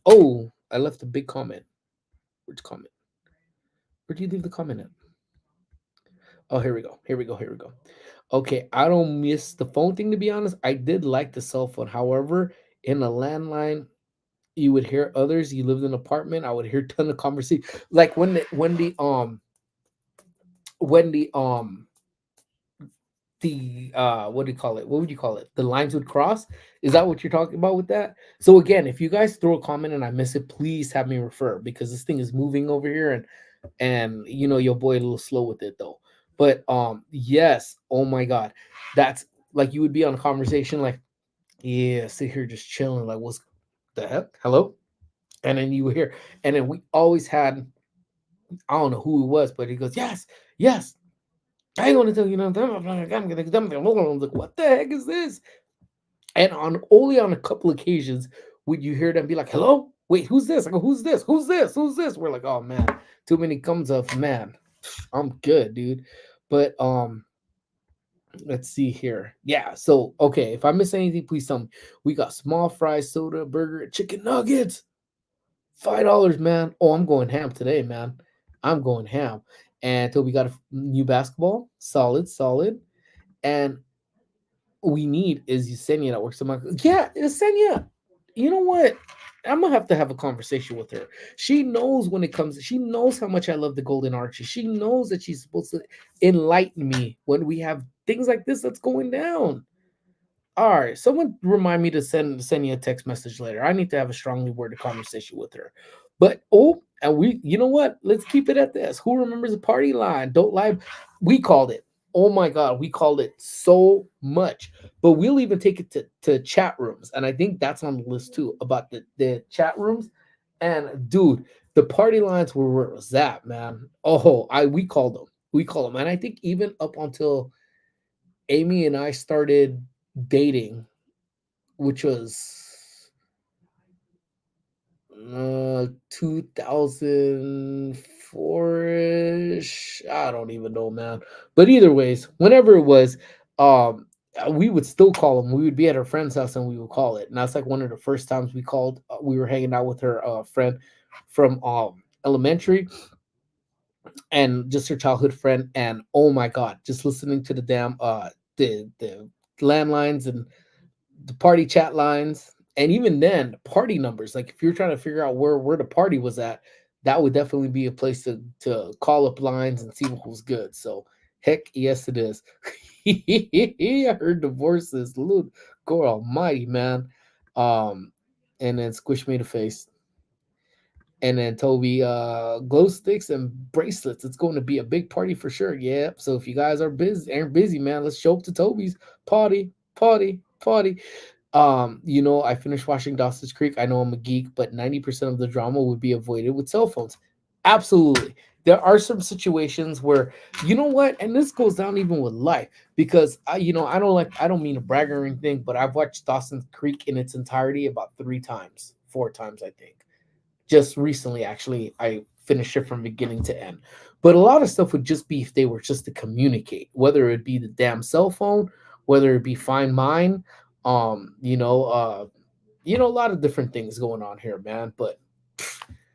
Oh, I left a big comment. Which comment? Where do you leave the comment at? Oh, here we go. Here we go. Here we go. Okay, I don't miss the phone thing to be honest. I did like the cell phone. However, in a landline, you would hear others. You lived in an apartment. I would hear a ton of conversation. Like when the what do you call it? What would you call it? The lines would cross. Is that what you're talking about with that? So again, if you guys throw a comment and I miss it, please have me refer because this thing is moving over here and your boy a little slow with it though. But yes, oh my god. That's like you would be on a conversation like, yeah, sit here just chilling, like what's the heck? Hello? And then you would hear, and then we always had, I don't know who it was, but he goes, yes, yes, I ain't gonna tell you nothing. I'm like, what the heck is this? And on only on a couple occasions would you hear them be like, "Hello, wait, who's this?" I go, "Who's this? Who's this? Who's this?" We're like, "Oh man, too many comes up, man. I'm good, dude." But let's see here. Yeah, so okay, if I miss anything, please tell me. We got small fries, soda, burger, chicken nuggets. $5, man. Oh, I'm going ham today, man. I'm going ham. And so we got a new basketball, solid, solid. And we need is Yesenia that works in my yeah, Yesenia. You know what? I'm gonna have a conversation with her. She knows when it comes, she knows how much I love the golden arches. She knows that she's supposed to enlighten me when we have things like this that's going down. All right, someone remind me to send you a text message later. I need to have a strongly worded conversation with her. But oh, and you know what? Let's keep it at this. Who remembers the party line? Don't lie. We called it. Oh my god, we called it so much. But we'll even take it to chat rooms, and I think that's on the list too about the chat rooms. And dude, the party lines were where it was at, man. Oh, we called them. We called them, and I think even up until Amy and I started dating, which was 2004ish. I don't even know, man. But either ways, whenever it was, we would still call them. We would be at her friend's house and we would call it. And that's like one of the first times we called. We were hanging out with her friend from elementary and just her childhood friend. And oh my god, just listening to the damn the landlines and the party chat lines, and even then, party numbers. Like if you're trying to figure out where the party was at, that would definitely be a place to call up lines and see what was good. So heck yes, it is. I heard divorces, Lord God Almighty, man. Um, and then Squish made a face. And then Toby, glow sticks and bracelets. It's going to be a big party for sure. Yep. So if you guys aren't busy, man, let's show up to Toby's party, party, party. I finished watching Dawson's Creek. I know I'm a geek, but 90% of the drama would be avoided with cell phones. Absolutely. There are some situations where, you know what, and this goes down even with life because I don't mean to brag or anything, but I've watched Dawson's Creek in its entirety about 3 times, 4 times, I think. Just recently, actually, I finished it from beginning to end. But a lot of stuff would just be if they were just to communicate, whether it be the damn cell phone, whether it be Find Mine, a lot of different things going on here, man. But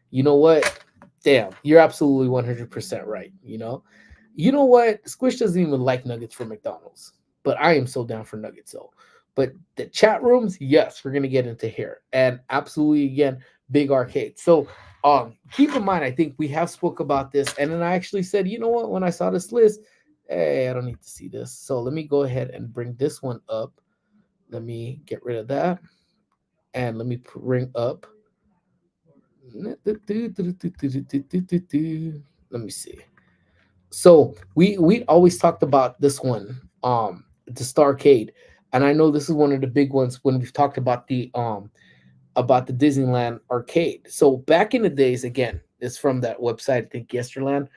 you know what? Damn, you're absolutely 100% right. You know what? Squish doesn't even like nuggets from McDonald's, but I am so down for nuggets though. But the chat rooms, yes, we're gonna get into here, and absolutely again, big arcade. So, keep in mind, I think we have spoke about this, and then I actually said, you know what? When I saw this list, hey, I don't need to see this. So let me go ahead and bring this one up. Let me get rid of that, and let me bring up. Let me see. So we always talked about this one, the Starcade, and I know this is one of the big ones when we've talked about the Disneyland arcade. So back in the days, again, it's from that website, I think Yesterland.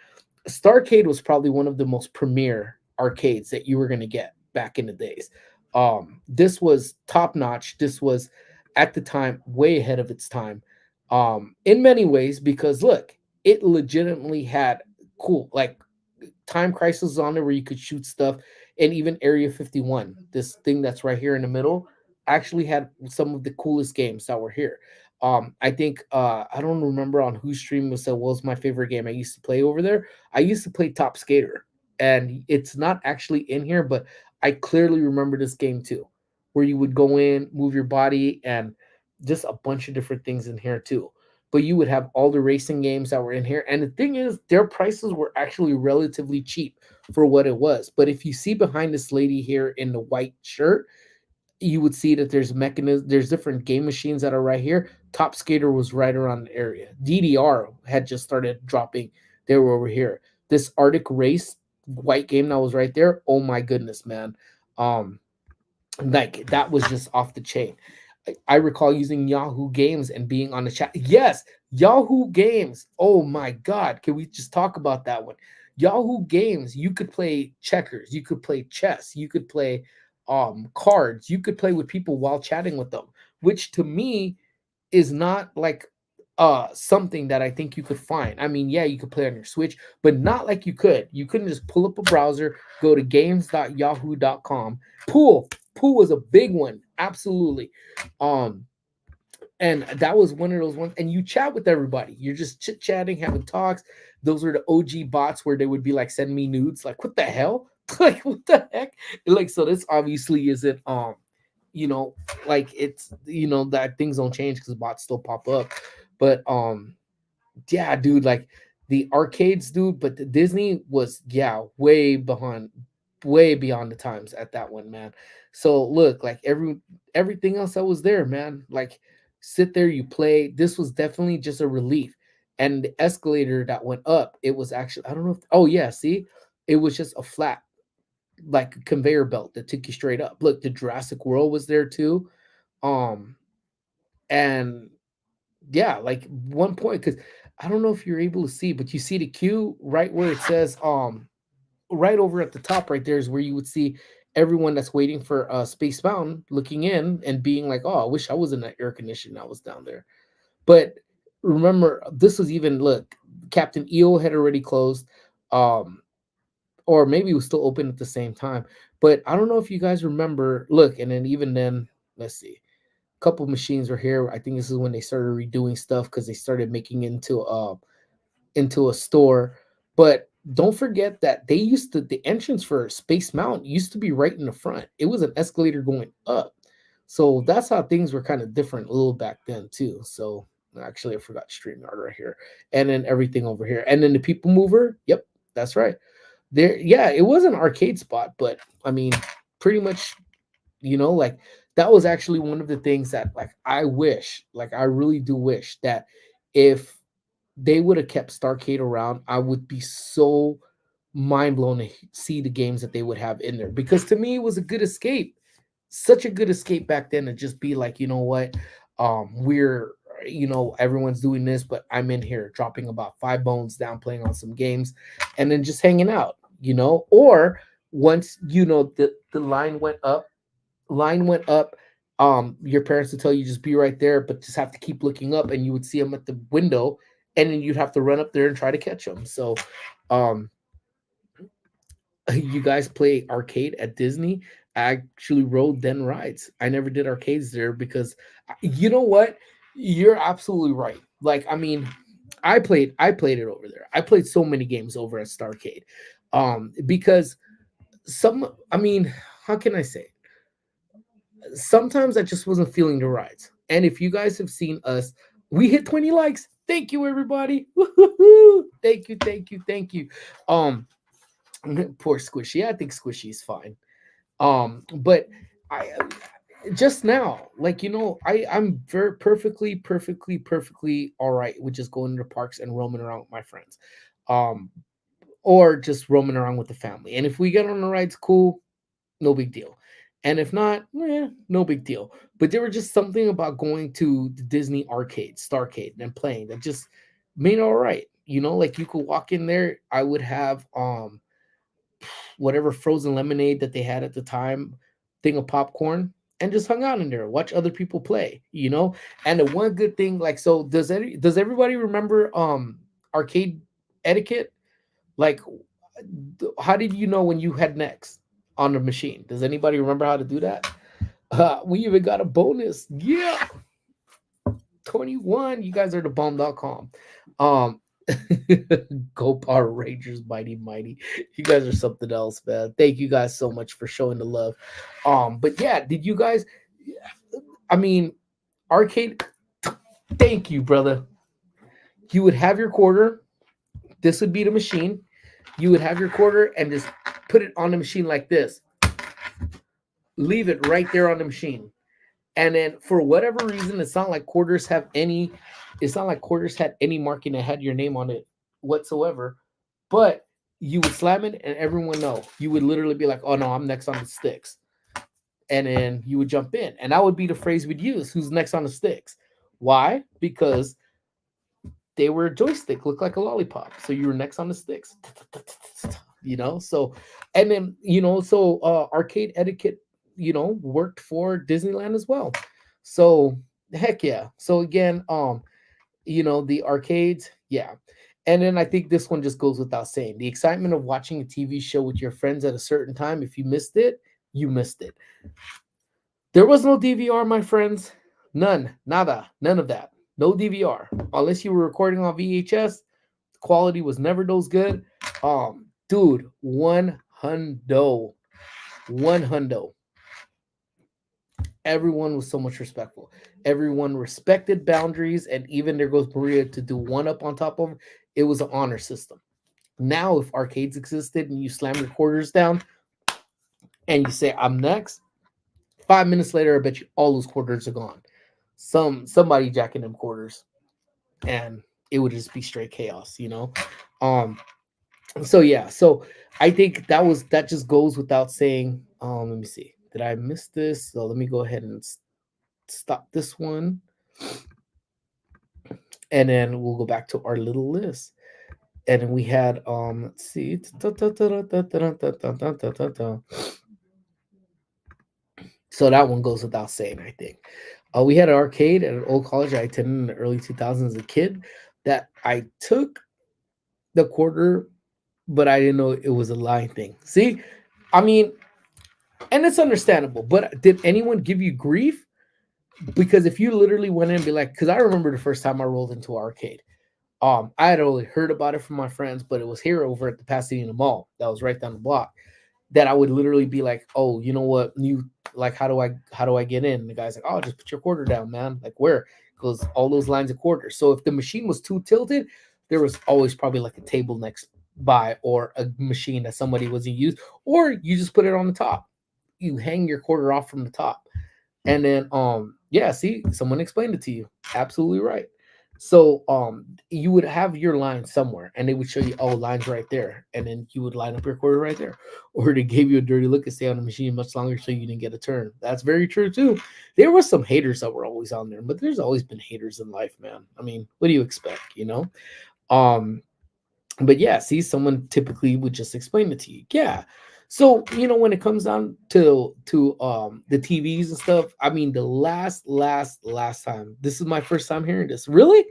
Starcade was probably one of the most premier arcades that you were going to get back in the days. This was top notch. This was at the time way ahead of its time, in many ways because look, it legitimately had cool. Like Time Crisis is on there where you could shoot stuff, and even Area 51, this thing that's right here in the middle, actually had some of the coolest games that were here. I think I don't remember on whose stream was said was my favorite game I used to play over there. I used to play Top Skater, and it's not actually in here, but I clearly remember this game too, where you would go in, move your body, and just a bunch of different things in here too. But you would have all the racing games that were in here. And the thing is, their prices were actually relatively cheap for what it was. But if you see behind this lady here in the white shirt, you would see that there's different game machines that are right here. Top Skater was right around the area. DDR had just started dropping. They were over here. This Arctic Race white game that was right there. Oh my goodness, man. Um, like that was just off the chain. I recall using Yahoo Games and being on the chat. Yes, Yahoo Games. Oh my God. Can we just talk about that one? Yahoo Games, you could play checkers, you could play chess, you could play cards, you could play with people while chatting with them, which to me is not like something that I think you could find. I mean, yeah, you could play on your Switch, but not like you could. You couldn't just pull up a browser, go to games.yahoo.com. Pool was a big one. Absolutely. Um and that was one of those ones, and you chat with everybody, you're just chit chatting, having talks. Those were the OG bots where they would be like, send me nudes, like what the hell. Like what the heck. Like, so this obviously isn't you know, like it's, you know, that things don't change because bots still pop up. But yeah, dude, like the arcades, dude, but the Disney was, yeah, way behind, way beyond the times at that one, man. So look, like everything else that was there, man, like sit there, you play. This was definitely just a relief. And the escalator that went up, it was actually, I don't know if, oh yeah, see, it was just a flat like conveyor belt that took you straight up. Look, the Jurassic World was there too. Um, and yeah, like one point, because I don't know if you're able to see, but you see the queue right where it says right over at the top right there is where you would see everyone that's waiting for Space Mountain looking in and being like, oh, I wish I was in that air condition that was down there. But remember, this was even, look, Captain EO had already closed. Um or maybe it was still open at the same time. But I don't know if you guys remember. Look, and then even then, let's see, a couple machines were here. I think this is when they started redoing stuff because they started making it into a store. But don't forget that they used to, the entrance for Space Mountain used to be right in the front. It was an escalator going up. So that's how things were kind of different a little back then too. So actually I forgot StreamYard right here. And then everything over here. And then the people mover. Yep, that's right. There, yeah, it was an arcade spot, but I mean, pretty much, you know, like that was actually one of the things that like I wish, like I really do wish that if they would have kept Starcade around, I would be so mind blown to see the games that they would have in there. Because to me, it was a good escape, such a good escape back then to just be like, you know what, we're, you know, everyone's doing this, but I'm in here dropping about 5 bones down, playing on some games, and then just hanging out, you know. Or once you know the line went up, your parents would tell you just be right there, but just have to keep looking up, and you would see them at the window, and then you'd have to run up there and try to catch them. So um you guys play arcade at Disney? I actually rode then rides. I never did arcades there because you know what? You're absolutely right. Like, I mean, I played it over there. I played so many games over at Starcade. Because some, I mean, how can I say? Sometimes I just wasn't feeling the rides. And if you guys have seen us, we hit 20 likes. Thank you, everybody. Woo-hoo-hoo. Thank you, thank you, thank you. Um, poor Squishy. I think Squishy is fine. But I just now, like, you know, I'm very perfectly all right with just going to the parks and roaming around with my friends. Um, or just roaming around with the family. And if we get on the rides, cool, no big deal. And if not, no big deal. But there was just something about going to the Disney arcade, Starcade, and playing that just made it all right. You know, like you could walk in there. I would have whatever frozen lemonade that they had at the time, thing of popcorn, and just hung out in there, watch other people play, you know. And the one good thing, like, so does everybody remember arcade etiquette? Like, how did you know when you had next on the machine? Does anybody remember how to do that? We even got a bonus. Yeah, 21. You guys are the bomb.com. Um, Go Power Rangers, mighty, mighty. You guys are something else, man. Thank you guys so much for showing the love. But yeah, did you guys? I mean, arcade. Thank you, brother. You would have your quarter. This would be the machine. You would have your quarter and just put it on the machine like this. Leave it right there on the machine. And then for whatever reason, it's not like quarters have any. It's not like quarters had any marking that had your name on it whatsoever. But you would slam it, and everyone know. You would literally be like, "Oh no, I'm next on the sticks," and then you would jump in, and that would be the phrase we'd use: "Who's next on the sticks?" Why? Because they were a joystick, looked like a lollipop. So you were next on the sticks. So and then arcade etiquette, worked for Disneyland as well. So heck yeah. So again, the arcades, yeah. And then I think this one just goes without saying. The excitement of watching a TV show with your friends at a certain time. If you missed it, you missed it. There was no DVR, my friends. None. Nada. None of that. No DVR. Unless you were recording on VHS, quality was never those good. Dude, one hundo. One hundo. Everyone was so much respectful. Everyone respected boundaries, and even there goes Maria to do one up on top of them. It was an honor system. Now, if arcades existed and you slam your quarters down and you say, I'm next, 5 minutes later, I bet you all those quarters are gone. Somebody jacking them quarters, and it would just be straight chaos. Um, so yeah, so I think that just goes without saying. Let me see. Did I miss this? So let me go ahead and stop this one, and then we'll go back to our little list. And then we had let's see. So that one goes without saying, I think. We had an arcade at an old college I attended in the early 2000s as a kid that I took the quarter, but I didn't know it was a line thing. See, I mean, and it's understandable, but did anyone give you grief? Because if you literally went in and be like, because I remember the first time I rolled into an arcade. I had only heard about it from my friends, but it was here over at the Pasadena Mall that was right down the block. That I would literally be like, "Oh, you know what? You like how do I get in?" And the guy's like, "Oh, just put your quarter down, man." Like where? Because all those lines of quarters. So if the machine was too tilted, there was always probably like a table next by or a machine that somebody wasn't used, or you just put it on the top. You hang your quarter off from the top. And then yeah, see, someone explained it to you. Absolutely right. So you would have your line somewhere and they would show you, oh, lines right there. And then you would line up your quarter right there. Or they gave you a dirty look and stay on the machine much longer so you didn't get a turn. That's very true too. There were some haters that were always on there, but there's always been haters in life, man. I mean, what do you expect? Um but yeah, see, someone typically would just explain it to you. Yeah. So, when it comes down to the TVs and stuff, I mean, the last time, this is my first time hearing this. Really?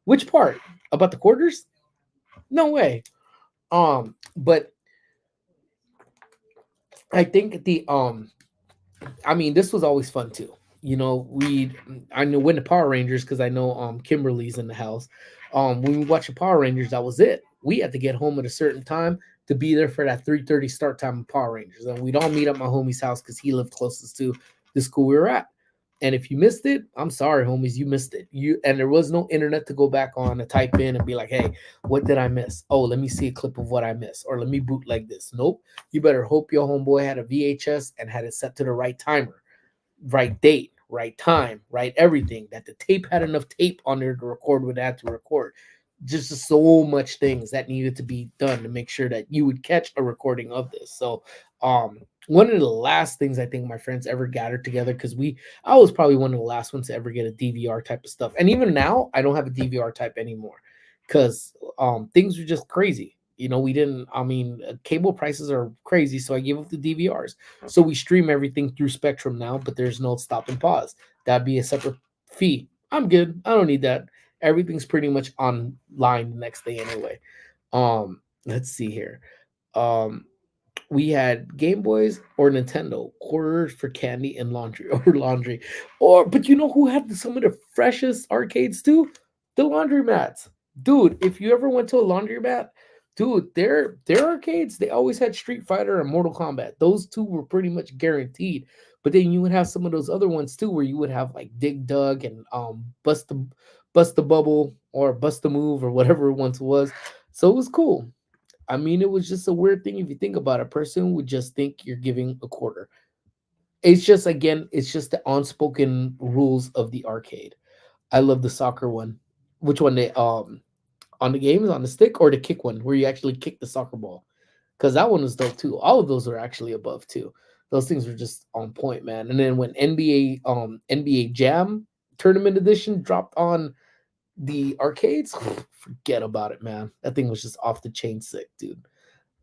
Which part? About the quarters? No way. But I think I mean, this was always fun too. I know when the Power Rangers, because I know Kimberly's in the house. When we watch the Power Rangers, that was it. We had to get home at a certain time to be there for that 3:30 start time of Power Rangers. And we'd all meet at my homie's house because he lived closest to the school we were at. And if you missed it, I'm sorry, homies, you missed it. And there was no internet to go back on to type in and be like, hey, what did I miss? Oh, let me see a clip of what I missed, or let me bootleg this. Nope. You better hope your homeboy had a VHS and had it set to the right timer, right date, right time, right everything. That the tape had enough tape on there to record what it had to record. Just so much things that needed to be done to make sure that you would catch a recording of this. So, one of the last things I think my friends ever gathered together, because I was probably one of the last ones to ever get a DVR type of stuff. And even now, I don't have a DVR type anymore because things were just crazy. We didn't, I mean, cable prices are crazy. So I gave up the DVRs. So we stream everything through Spectrum now, but there's no stop and pause. That'd be a separate fee. I'm good. I don't need that. Everything's pretty much online the next day anyway. let's see here. Um, we had Game Boys or Nintendo, quarters for candy and laundry or laundry. Or but you know who had some of the freshest arcades too? The laundromats. Dude, if you ever went to a laundromat, dude, their arcades, they always had Street Fighter and Mortal Kombat. Those two were pretty much guaranteed. But then you would have some of those other ones too, where you would have like Dig Dug and Bust the Bubble or Bust the Move or whatever it once was. So it was cool. I mean, it was just a weird thing if you think about it. A person would just think you're giving a quarter. It's just again, it's just the unspoken rules of the arcade. I love the soccer one. Which one they on the games on the stick or the kick one where you actually kick the soccer ball? Because that one was dope too. All of those were actually above too. Those things were just on point, man. And then when NBA Jam Tournament Edition dropped on the arcades, forget about it, man. That thing was just off the chain sick, dude.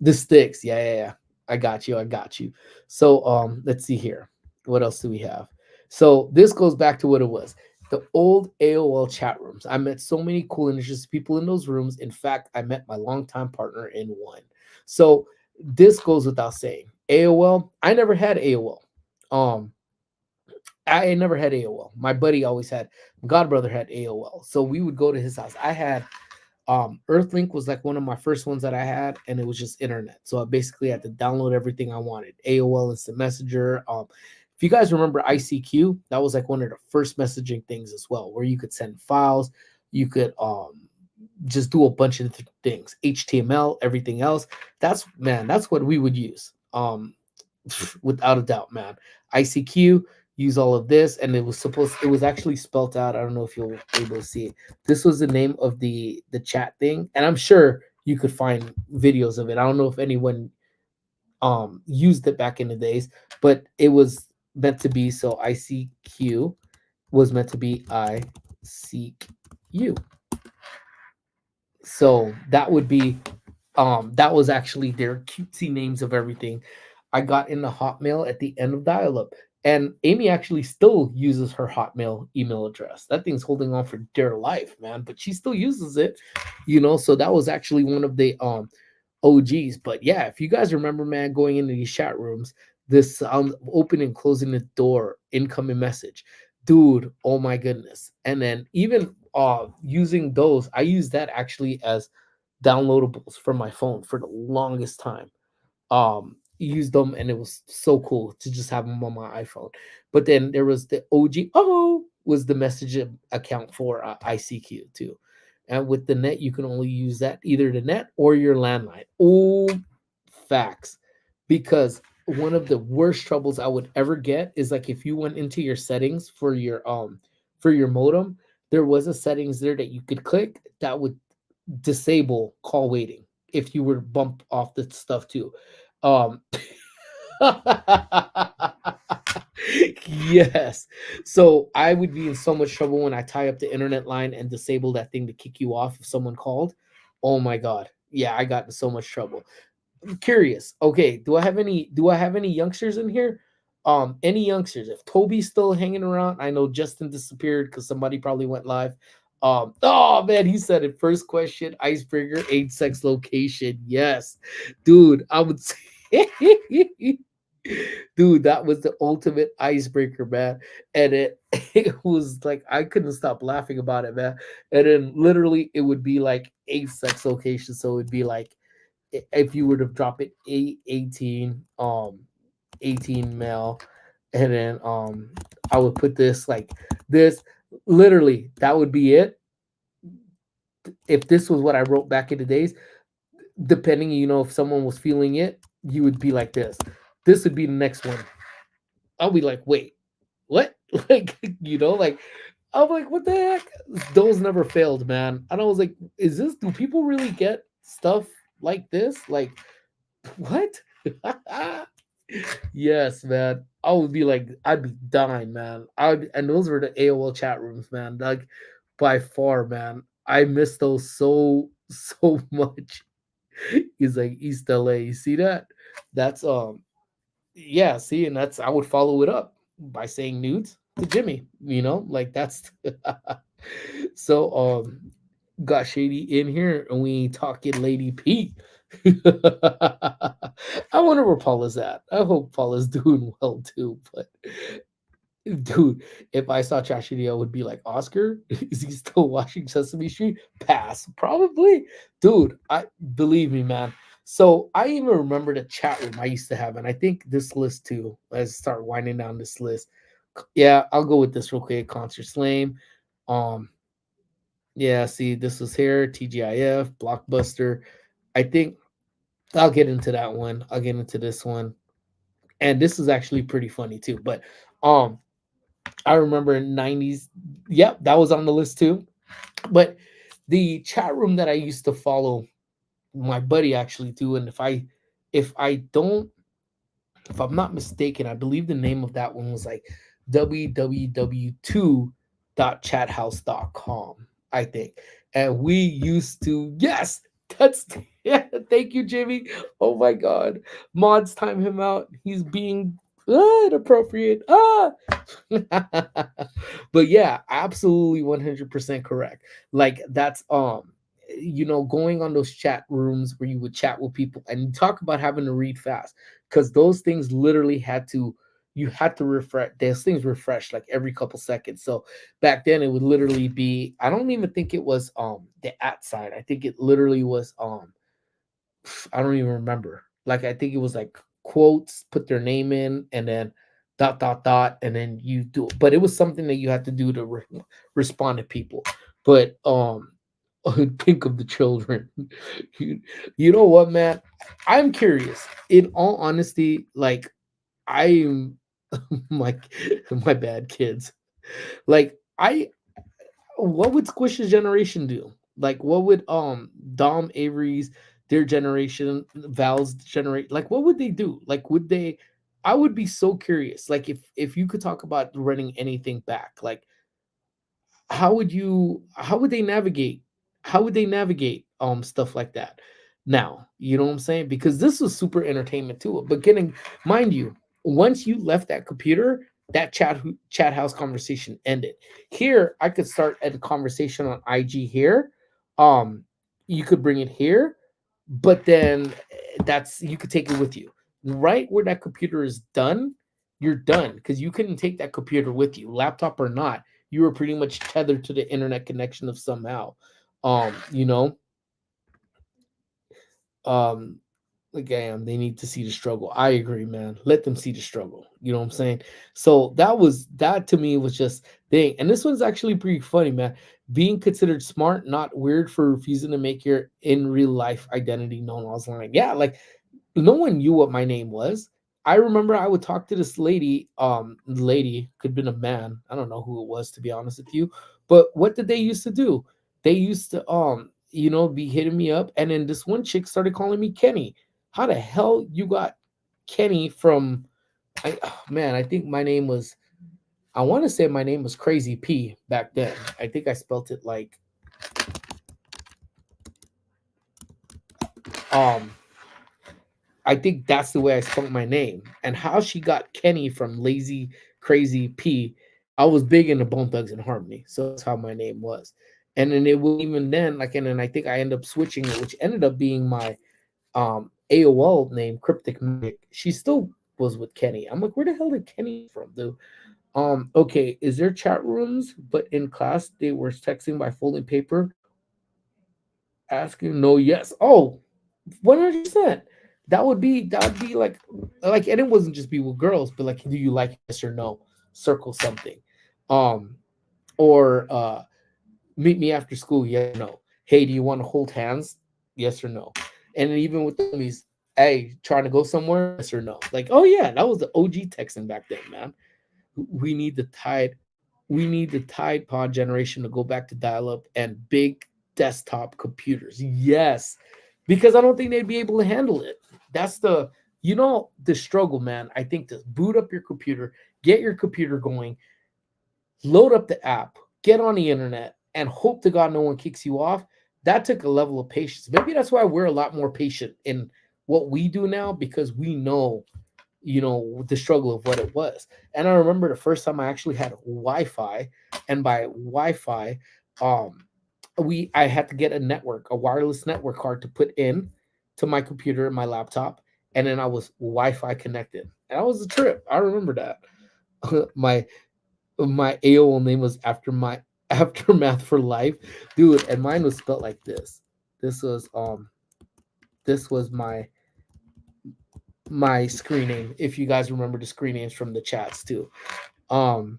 The sticks. Yeah, yeah, yeah. I got you. I got you. So let's see here. What else do we have? So this goes back to what it was. The old AOL chat rooms. I met so many cool and interesting people in those rooms. In fact, I met my longtime partner in one. So this goes without saying. AOL, I never had AOL. Um, I never had AOL. My buddy always had. Godbrother had AOL. So we would go to his house. I had Earthlink was like one of my first ones that I had, and it was just internet. So I basically had to download everything I wanted. AOL Instant Messenger. If you guys remember ICQ, that was like one of the first messaging things as well, where you could send files, you could just do a bunch of things, HTML, everything else. That's man, that's what we would use. Without a doubt, man. ICQ, use all of this, and it was actually spelt out. I don't know if you'll be able to see it. This was the name of the chat thing, and I'm sure you could find videos of it. I don't know if anyone used it back in the days, but it was meant to be. So ICQ was meant to be I seek you. So that would be that was actually their cutesy names of everything. I got into Hotmail at the end of dial-up, and Amy actually still uses her Hotmail email address. That thing's holding on for dear life, man, but she still uses it, you know. So that was actually one of the OGs. But yeah, if you guys remember, man, going into these chat rooms, this opening and closing the door, incoming message, dude. Oh my goodness! And then even using those, I use that actually as downloadables for my phone for the longest time. Used them and it was so cool to just have them on my iPhone. But then there was the OG was the message account for ICQ too. And with the net, you can only use that either the net or your landline. Oh, facts. Because one of the worst troubles I would ever get is like if you went into your settings for your modem, there was a settings there that you could click that would disable call waiting if you were to bump off the stuff too. Um yes. So I would be in so much trouble when I tie up the internet line and disable that thing to kick you off if someone called. Oh my god. Yeah, I got in so much trouble. Curious. Okay, do I have any youngsters in here? Any youngsters? If Toby's still hanging around, I know Justin disappeared because somebody probably went live. Oh man, he said it. First question, icebreaker, age, sex, location. Yes, dude, I would say, dude, that was the ultimate icebreaker, man. And it it was like I couldn't stop laughing about it, man. And then literally, it would be like age, sex, location. So it'd be like if you were to drop it 18 male, and then I would put this like this, literally that would be it. If this was what I wrote back in the days, depending, if someone was feeling it, you would be like this would be the next one. I'll be like, wait, what? Like, like I'm like, what the heck? Those never failed, man. And I was like, do people really get stuff like this? Like, what? Yes, man. I would be like, I'd be dying, man. And those were the AOL chat rooms, man. Like, by far, man. I miss those so so much. He's like East LA. You see that? That's yeah, see, and that's I would follow it up by saying nudes to Jimmy, like that's so got Shady in here and we ain't talking Lady P. I wonder where Paula's at. I hope Paula's doing well too. But dude, if I saw Tragedy, I would be like, Oscar, is he still watching Sesame Street? Pass, probably. Dude, I believe me, man. So I even remember the chat room I used to have, and I think this list too. Let's start winding down this list. Yeah, I'll go with this real quick. Concert Slam. Um, yeah, see, this was here, TGIF, Blockbuster. I think I'll get into that one. I'll get into this one. And this is actually pretty funny too. But um I remember in 90's. Yep, that was on the list too. But the chat room that I used to follow, my buddy actually too. And if I don't if I'm not mistaken, I believe the name of that one was like www.chathouse.com, I think. And we used to, yes, that's, yeah, thank you, Jimmy. Oh my God. Mods time him out. He's being inappropriate. But yeah, absolutely 100% correct. Like that's going on those chat rooms where you would chat with people and talk about having to read fast, because those things literally you had to refresh. Those things refresh like every couple seconds. So back then it would literally be, I don't even think it was the at sign. I think it literally was I don't even remember. Like I think it was like quotes, put their name in, and then dot dot dot, and then you do. But it was something that you had to do to respond to people. But think of the children. you, you know what, man? I'm curious. In all honesty, like I'm my my bad kids. Like I what would Squish's generation do? Like what would Dom Avery's their generation, Val's generate, like what would they do? Like would they, I would be so curious. Like if you could talk about running anything back, like how would they navigate stuff like that now, you know what I'm saying? Because this was super entertainment too, but getting, mind you, once you left that computer, that chat house conversation ended. Here I could start a conversation on IG here, um you could bring it here, but then that's, you could take it with you. Right where that computer is done, you're done, because you couldn't take that computer with you, laptop or not. You were pretty much tethered to the internet connection of somehow. Um, you know, um, again, they need to see the struggle. I agree, man. Let them see the struggle. You know what I'm saying? So that to me was just thing. And this one's actually pretty funny, man. Being considered smart, not weird for refusing to make your in real life identity known online. Yeah, like no one knew what my name was. I remember I would talk to this lady, could have been a man. I don't know who it was, to be honest with you. But what did they used to do? They used to be hitting me up, and then this one chick started calling me Kenny. How the hell you got Kenny from man, I think my name was, I want to say my name was Crazy P back then. I think I spelt it like um I think that's the way I spelled my name. And how she got Kenny from Lazy Crazy P, I was big into Bone Thugs and Harmony. So that's how my name was. And then it was even then, like, and then I think I ended up switching it, which ended up being my AOL name, Cryptic Magic. She still was with Kenny. I'm like, where the hell did Kenny from, dude? Okay, is there chat rooms? But in class they were texting by folding paper, asking no, yes. Oh, 100%. That would be like, and it wasn't just be with girls, but like, do you like yes or no? Circle something. Um, or meet me after school, yes or no. Hey, do you want to hold hands? Yes or no. And then even with the homies, hey, trying to go somewhere? Yes or no. Like, oh yeah, that was the OG texting back then, man. We need the tide we need the Tide Pod generation to go back to dial up and big desktop computers. Yes, because I don't think they'd be able to handle it. That's the struggle, man. I think to boot up your computer, get your computer going, load up the app, get on the internet, and hope to God no one kicks you off. That took a level of patience. Maybe that's why we're a lot more patient in what we do now, because we know the struggle of what it was. And I remember the first time I actually had Wi-Fi, and by Wi-Fi, um, I had to get a wireless network card to put in to my computer and my laptop, and then I was Wi-Fi connected. And that was a trip. I remember that. my my AOL name was aftermath for life, dude, and mine was spelled like this. This was this was my screen name. If you guys remember the screen names from the chats too. Um,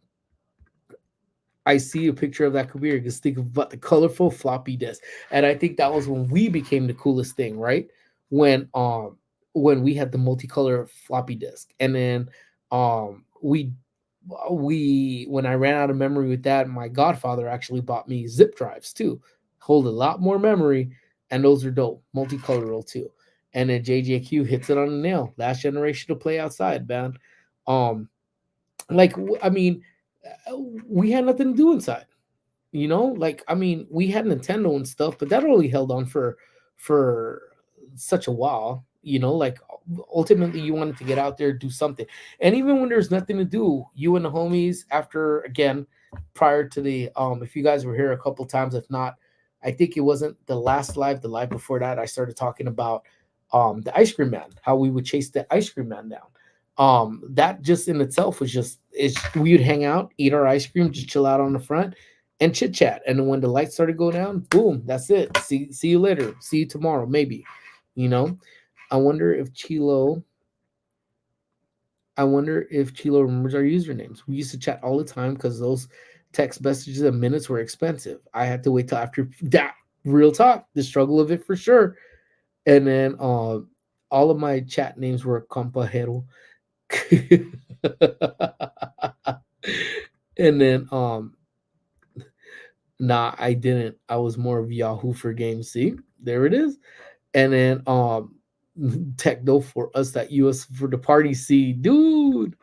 I see a picture of that computer. Just think about the colorful floppy disk, and I think that was when we became the coolest thing, right? When when we had the multicolor floppy disk, and then we when I ran out of memory with that, my godfather actually bought me zip drives too, hold a lot more memory, and those are dope, multicultural too. And then JJQ hits it on the nail. Last generation to play outside, man. Um, I mean, we had nothing to do inside, you know. Like I mean, we had Nintendo and stuff, but that only held on for such a while, you know. Like ultimately you wanted to get out there, do something. And even when there's nothing to do, you and the homies, after again, prior to the if you guys were here a couple times, if not, I think it wasn't the last live, the live before that, I started talking about the ice cream man, how we would chase the ice cream man down. That just in itself was just, it's, we would hang out, eat our ice cream, just chill out on the front and chit chat. And then when the lights started going down, boom, that's it. See you later. See you tomorrow, maybe. You know, I wonder if Chilo. I wonder if Chilo remembers our usernames. We used to chat all the time because those text messages and minutes were expensive. I had to wait till after that. Real talk, the struggle of it for sure. And then all of my chat names were Compajero. And then nah, I didn't. I was more of Yahoo for games. See, there it is. And then techno for us, that US for the party. See, dude.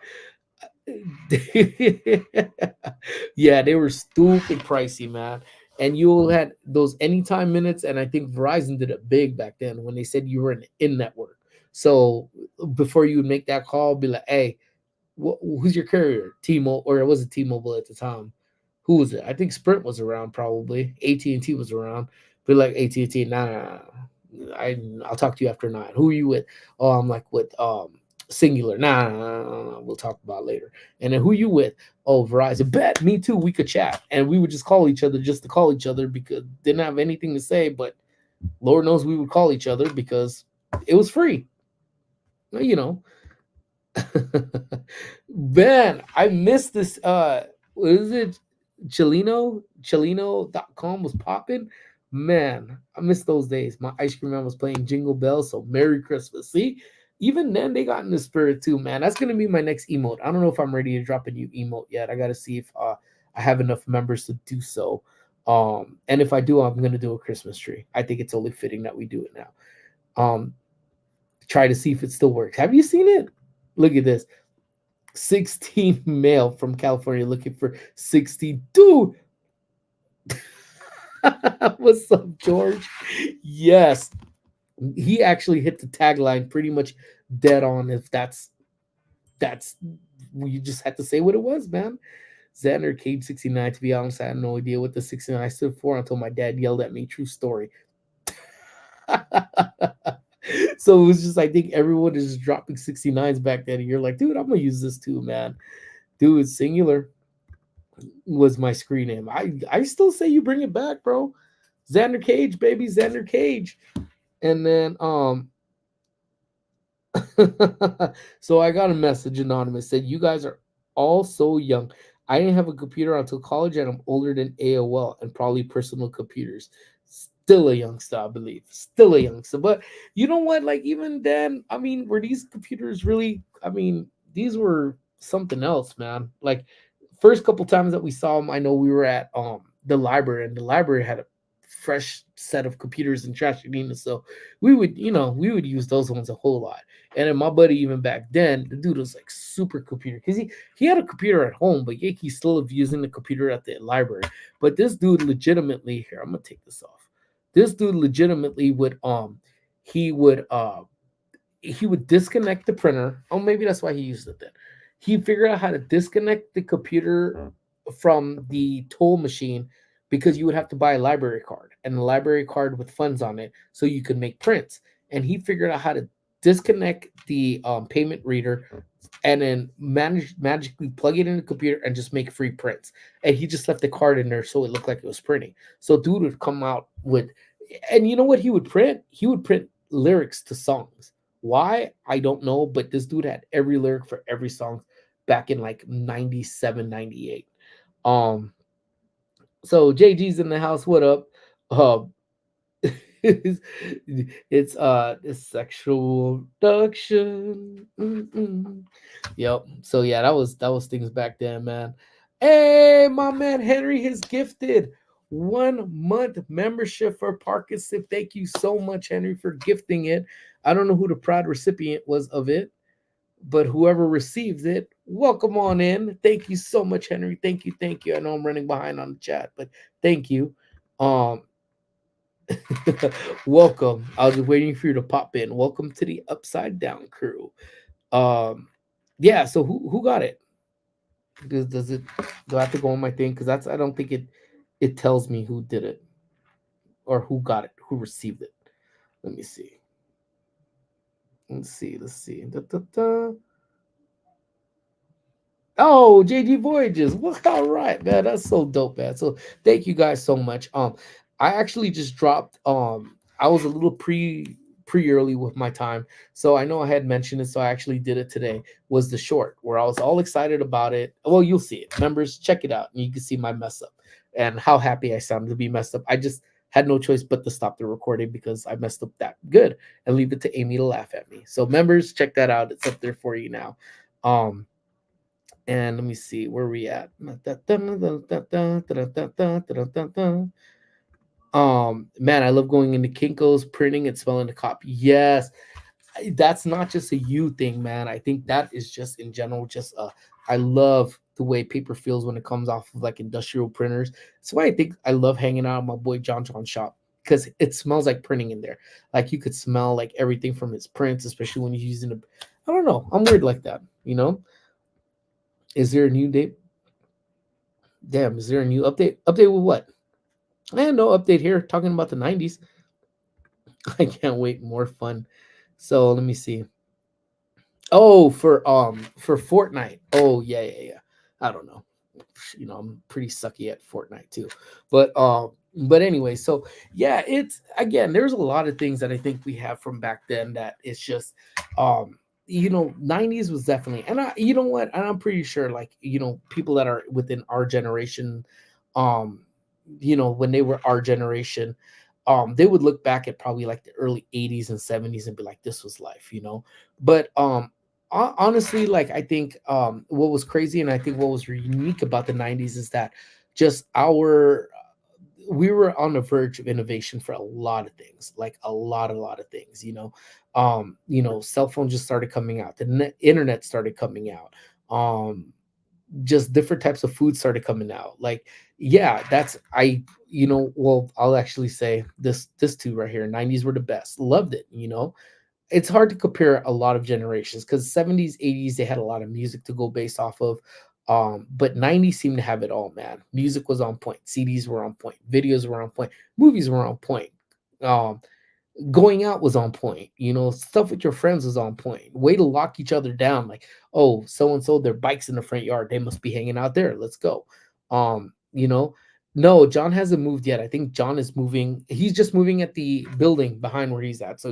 Yeah, they were stupid pricey, man. And you had those anytime minutes, and I think Verizon did it big back then when they said you were an in network. So before you would make that call, be like, "Hey, who's your carrier?" T-Mobile, or it wasn't T-Mobile at the time. Who was it? I think Sprint was around, probably. AT&T was around. Be like, AT&T, nah. I'll talk to you after 9. Who are you with? Oh, I'm like with Singular. Nah, we'll talk about later. And then who you with? Oh, Verizon. Bet, me too. We could chat, and we would just call each other just to call each other because didn't have anything to say. But Lord knows we would call each other because it was free. You know, man, I missed this. What is it? Chileno.com was popping. Man, I miss those days. My ice cream man was playing Jingle Bells. So Merry Christmas. See, even then they got in the spirit too, man. That's gonna be my next emote. I don't know if I'm ready to drop a new emote yet. I gotta see if I have enough members to do so. And if I do, I'm gonna do a Christmas tree. I think it's only fitting that we do it now. Um, Try to see if it still works. Have you seen it? Look at this. 16 male from California looking for 60. Dude, what's up, George? Yes, he actually hit the tagline pretty much dead on. If that's you just had to say what it was, man. Xander Cage 69. To be honest, I had no idea what the 69 stood for until my dad yelled at me. True story. So it was just, I think everyone is just dropping 69s back then. And you're like, dude, I'm gonna use this too, man. Dude, Singular was my screen name. I still say you bring it back, bro. Xander Cage, baby, Xander Cage. And then so I got a message anonymous, said you guys are all so young. I didn't have a computer until college, and I'm older than AOL and probably personal computers. Still a youngster, I believe. Still a youngster. But you know what? Like even then, I mean, were these computers really? I mean, these were something else, man. Like first couple times that we saw them, I know we were at the library, and the library had a fresh set of computers and trash Trashadina. So we would, we would use those ones a whole lot. And then my buddy, even back then, the dude was like super computer because he had a computer at home, but yeah, he's still using the computer at the library. But this dude legitimately, here, I'm gonna take this off. This dude legitimately would he would he would disconnect the printer. Oh, maybe that's why he used it then. He figured out how to disconnect the computer from the toll machine, because you would have to buy a library card and a library card with funds on it so you could make prints. And he figured out how to disconnect the payment reader and then magically plug it in the computer and just make free prints. And he just left the card in there so it looked like it was printing. So dude would come out with, and you know what he would print? He would print lyrics to songs. Why? I don't know, but this dude had every lyric for every song back in like 97, 98. Um, so JG's in the house. What up? Uh, it's sexual abduction. Mm-mm. Yep. So yeah, that was things back then, man. Hey, my man Henry has gifted 1 month membership for Parkinson. Thank you so much, Henry, for gifting it. I don't know who the proud recipient was of it, but whoever receives it, welcome on in. Thank you so much, Henry. Thank you, thank you. I know I'm running behind on the chat, but thank you. Um, welcome. I was just waiting for you to pop in. Welcome to the Upside Down crew. Um, yeah. So who got it? Does it? Do I have to go on my thing? Because that's, I don't think it tells me who did it or who got it, who received it. Let me see. Let's see. Let's see. Da, da, da. Oh, JG Voyages. Well, all right, man. That's so dope, man. So thank you guys so much. I actually just dropped I was a little pre early with my time. So I know I had mentioned it, so I actually did it today. Was the short where I was all excited about it. Well, you'll see it. Members, check it out and you can see my mess up and how happy I sound to be messed up. I just had no choice but to stop the recording because I messed up that good and leave it to Amy to laugh at me. So members, check that out. It's up there for you now. And let me see where we at. Man, I love going into Kinko's, printing and smelling the copy. Yes, that's not just a you thing, man. I think that is just in general. Just I love the way paper feels when it comes off of like industrial printers. That's why I think I love hanging out at my boy John's shop because it smells like printing in there. Like you could smell like everything from his prints, especially when he's using a. I don't know. I'm weird like that, you know. Is there a new date? Damn, is there a new update? Update with what? And no update here. Talking about the 90s. I can't wait. More fun. So let me see. Oh, for Fortnite. Oh yeah, yeah, yeah. I don't know. I'm pretty sucky at Fortnite too. But anyway, so yeah, it's again, there's a lot of things that I think we have from back then that it's just 90s was definitely, and you know what, and I'm pretty sure like, people that are within our generation, um, when they were our generation, they would look back at probably like the early 80s and 70s and be like, this was life. But honestly, like I think what was crazy and I think what was unique about the 90s is that just our we were on the verge of innovation for a lot of things, like a lot of things. Cell phones just started coming out, the internet started coming out, just different types of food started coming out. Like, yeah, that's well, I'll actually say this two right here. 90s were the best. Loved it. It's hard to compare a lot of generations because 70s, 80s, they had a lot of music to go based off of. But 90s seemed to have it all, man. Music was on point, CDs were on point, videos were on point, movies were on point. Um, Going out was on point, stuff with your friends was on point. Way to lock each other down, like, oh, so and so, their bikes in the front yard, they must be hanging out there, let's go. No, John hasn't moved yet. I think John is moving, he's just moving at the building behind where he's at. So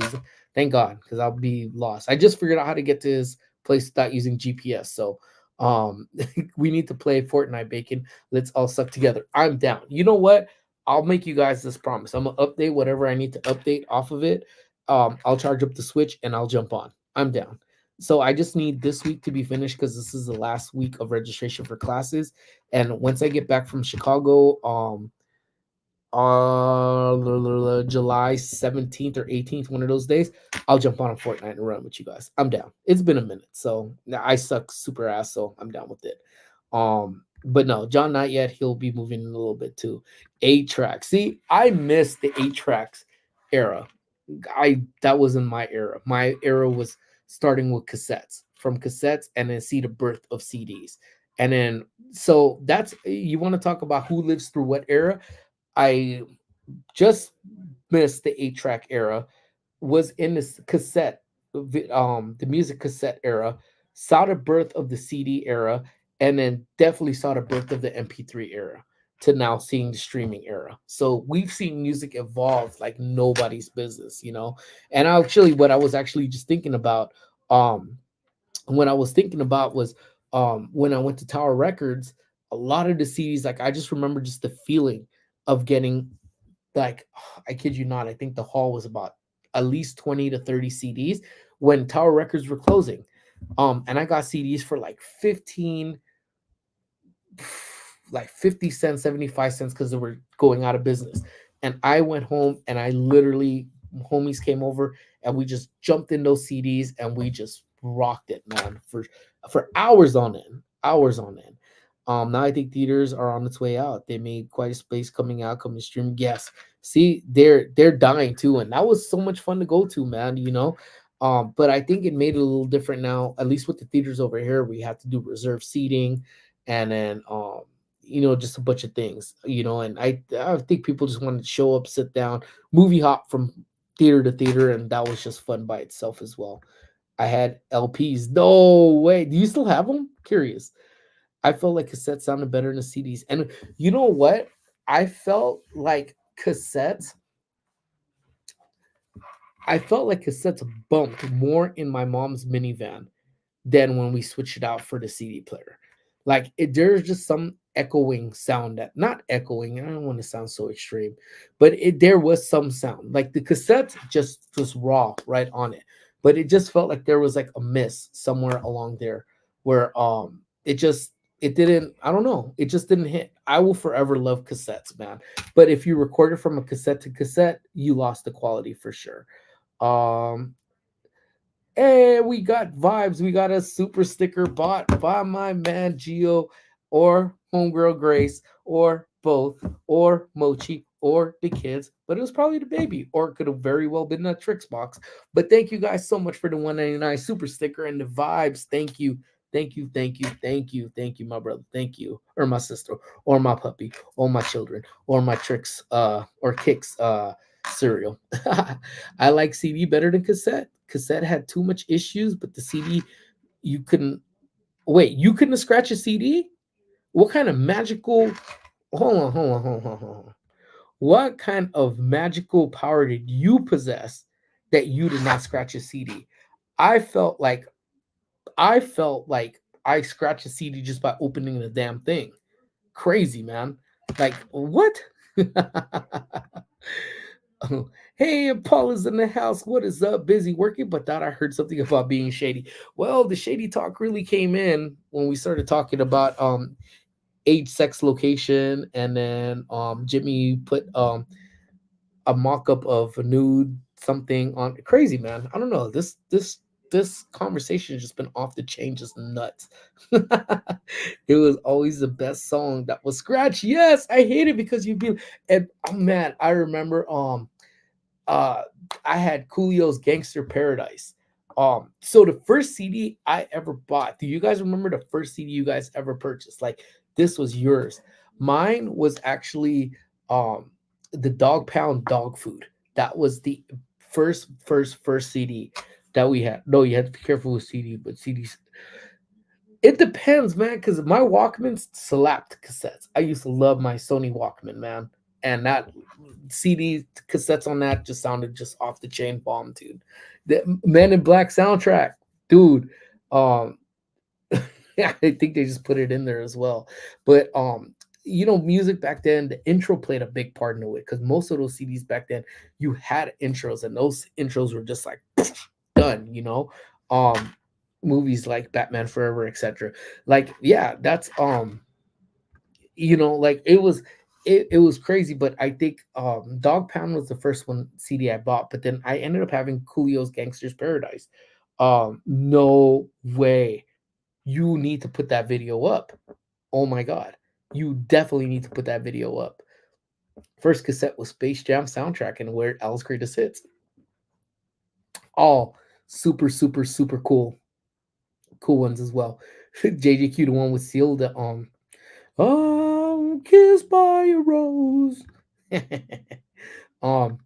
thank God, because I'll be lost. I just figured out how to get to his place without using GPS. So we need to play Fortnite, Bacon. Let's all suck together. I'm down. You know what, I'll make you guys this promise. I'm gonna update whatever I need to update off of it. I'll charge up the Switch and I'll jump on. I'm down. So I just need this week to be finished because this is the last week of registration for classes. And once I get back from Chicago, July 17th or 18th, one of those days, I'll jump on a Fortnite and run with you guys. I'm down. It's been a minute, so I suck super ass, so I'm down with it. But no, John not yet. He'll be moving in a little bit too. 8-track. See, I missed the 8-tracks era. That wasn't my era. My era was starting with cassettes, from cassettes, and then see the birth of CDs. And then so that's, you want to talk about who lives through what era? I just missed the 8-track era, was in this cassette, the music cassette era, saw the birth of the CD era, and then definitely saw the birth of the MP3 era to now seeing the streaming era. So we've seen music evolve like nobody's business, you know. And actually, what I was actually just thinking about, um, what I was thinking about was, when I went to Tower Records, a lot of the CDs, like I just remember just the feeling of getting, like, I kid you not, I think the hall was about at least 20 to 30 CDs when Tower Records were closing. And I got CDs for like 15, like 50 cents, 75 cents, because they were going out of business. And I went home and I literally, homies came over and we just jumped in those CDs and we just rocked it, man, for hours on end, hours on end. Now I think theaters are on its way out. They made quite a space coming out, coming streaming. Yes, see, they're dying too, and that was so much fun to go to, man. You know, but I think it made it a little different now. At least with the theaters over here, we have to do reserved seating, and then you know, just a bunch of things, you know. And I think people just wanted to show up, sit down, movie hop from theater to theater, and that was just fun by itself as well. I had LPs. No way. Do you still have them? Curious. I felt like cassettes sounded better than the CDs. And you know what? I felt like cassettes, I felt like cassettes bumped more in my mom's minivan than when we switched it out for the CD player. Like there's just some echoing sound, that not echoing. I don't want to sound so extreme, but there was some sound. Like the cassette just raw right on it, but it just felt like there was like a miss somewhere along there where it didn't. I don't know. It just didn't hit. I will forever love cassettes, man. But if you record it from a cassette to cassette, you lost the quality for sure. Um, and we got vibes. We got a super sticker bought by my man Gio, or homegirl Grace, or both, or Mochi, or the kids. But it was probably the baby, or it could have very well been a Tricks box. But thank you guys so much for the 199 super sticker and the vibes. Thank you. Thank you, thank you, thank you, thank you, my brother. Thank you. Or my sister, or my puppy, or my children, or my tricks, or kicks, cereal. I like CD better than cassette. Cassette had too much issues, but the CD, you couldn't wait. You couldn't scratch a CD. What kind of magical? Hold on, hold on, hold on, hold on. What kind of magical power did you possess that you did not scratch a CD? I felt like I scratched a CD just by opening the damn thing. Crazy, man. Like what? Oh, hey, Paula's in the house. What is up? Busy working, but thought I heard something about being shady. Well, the shady talk really came in when we started talking about age, sex, location, and then Jimmy put a mock-up of a nude something on. Crazy, man. I don't know. This conversation has just been off the chain, just nuts. It was always the best song that was scratch. Yes, I hate it because you'd be, and oh man, I remember uh I had Coolio's Gangster Paradise. So the first CD I ever bought, do you guys remember the first CD you guys ever purchased? Like this was yours. Mine was actually the Dog Pound Dog Food. That was the first CD that we had. No, you had to be careful with CD, but CDs, it depends, man, because my Walkman slapped cassettes. I used to love my Sony Walkman, man. And that CD cassettes on that just sounded just off the chain bomb, dude. The Men in Black soundtrack, dude. Um, yeah, I think they just put it in there as well. But you know, music back then, the intro played a big part in it because most of those CDs back then, you had intros, and those intros were just like done, you know. Um, Movies like Batman Forever, etc. Like, yeah, that's you know, like it was crazy. But I think Dog Pound was the first one CD I bought, but then I ended up having Coolio's Gangster's Paradise. No way. You need to put that video up. Oh my god. You definitely need to put that video up. First cassette was Space Jam soundtrack and Where Al's Greatest Hits. All super, super, super cool ones as well. JJQ, the one with Seal, the kissed by a rose. um,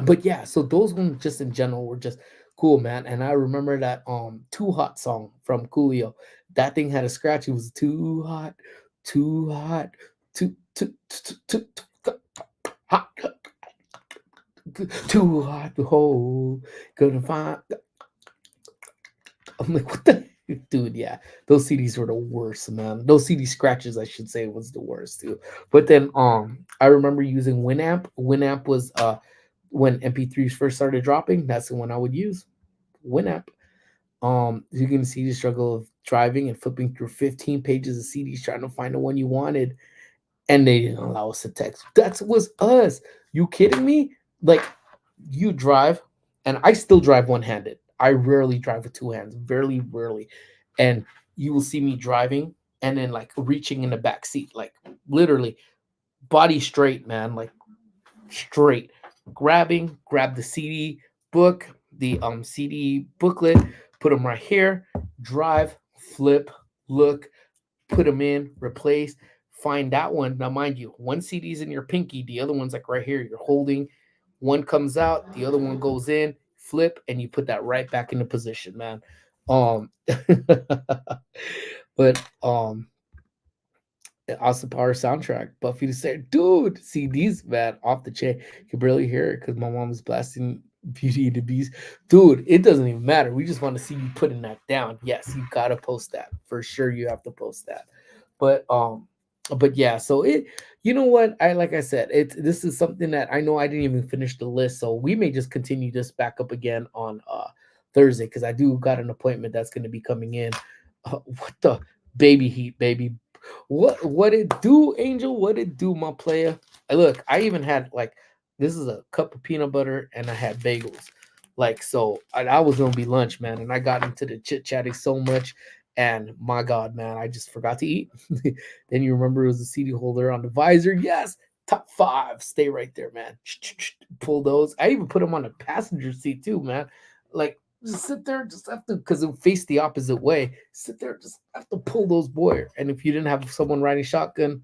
but yeah, so those ones just in general were just cool, man. And I remember that Too Hot song from Coolio. That thing had a scratch. It was too hot, too hot, too hot, too hot to hold. Gonna find. I'm like, what the dude? Yeah, those CDs were the worst, man. Those CD scratches, I should say, was the worst too. But then, I remember using Winamp. Winamp was when MP3s first started dropping. That's the one I would use. Winamp. You can see the struggle of driving and flipping through 15 pages of CDs trying to find the one you wanted, and they didn't allow us to text. That was us. You kidding me? Like, you drive, and I still drive one-handed. I rarely drive with two hands, very rarely. And you will see me driving and then like reaching in the back seat, like literally body straight, man, like straight, grab the CD book, the CD booklet, put them right here, drive, flip, look, put them in, replace, find that one. Now, mind you, one CD's in your pinky, the other one's like right here. You're holding, one comes out, the other one goes in, flip, and you put that right back into position, man. Um, but Austin Power soundtrack, Buffy the Slayer, dude. CDs, man, off the chain. You can barely hear it because my mom was blasting Beauty and the Beast, dude. It doesn't even matter. We just want to see you putting that down. Yes, you gotta post that for sure. You have to post that. But but yeah. So it, you know what? I like I said, this is something that I know I didn't even finish the list, so we may just continue this back up again on Thursday because I do got an appointment that's going to be coming in. What the baby heat, baby? What it do, Angel? What it do, my player? Look, I even had like this is a cup of peanut butter and I had bagels. Like so, I was gonna be lunch, man, and I got into the chit chatting so much, and my God, man, I just forgot to eat. Then you remember it was a CD holder on the visor. Yes, top five. Stay right there, man. Pull those. I even put them on the passenger seat too, man. Like just sit there, just have to, because it faced the opposite way. Sit there, just have to pull those boy. And if you didn't have someone riding shotgun,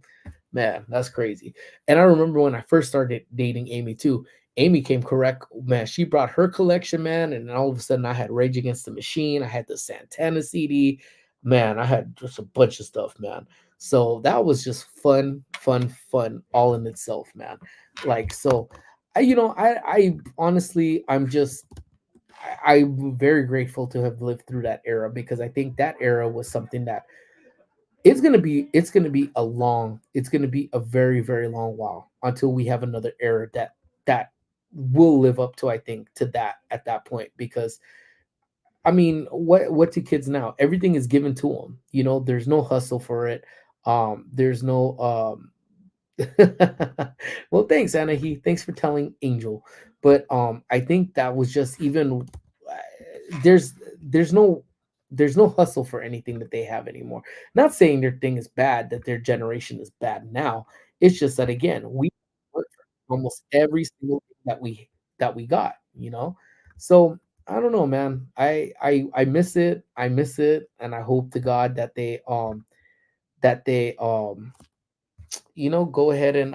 man, that's crazy. And I remember when I first started dating Amy too. Amy came correct, man. She brought her collection, man, and all of a sudden I had Rage Against the Machine. I had the Santana CD, man. I had just a bunch of stuff, man. So that was just fun, all in itself, man. Like so, I honestly, I'm very grateful to have lived through that era because I think that era was something that it's gonna be a very, very long while until we have another era that will live up to, I think, to that at that point. Because I mean, what do kids now? Everything is given to them. There's no hustle for it. There's no well, thanks, Anna. Thanks for telling Angel. But I think that was just even there's there's no there's no hustle for anything that they have anymore. Not saying their thing is bad, that their generation is bad now. It's just that again, we work for almost every single thing that we got. So I don't know, man. I miss it. I miss it, and I hope to God that they go ahead and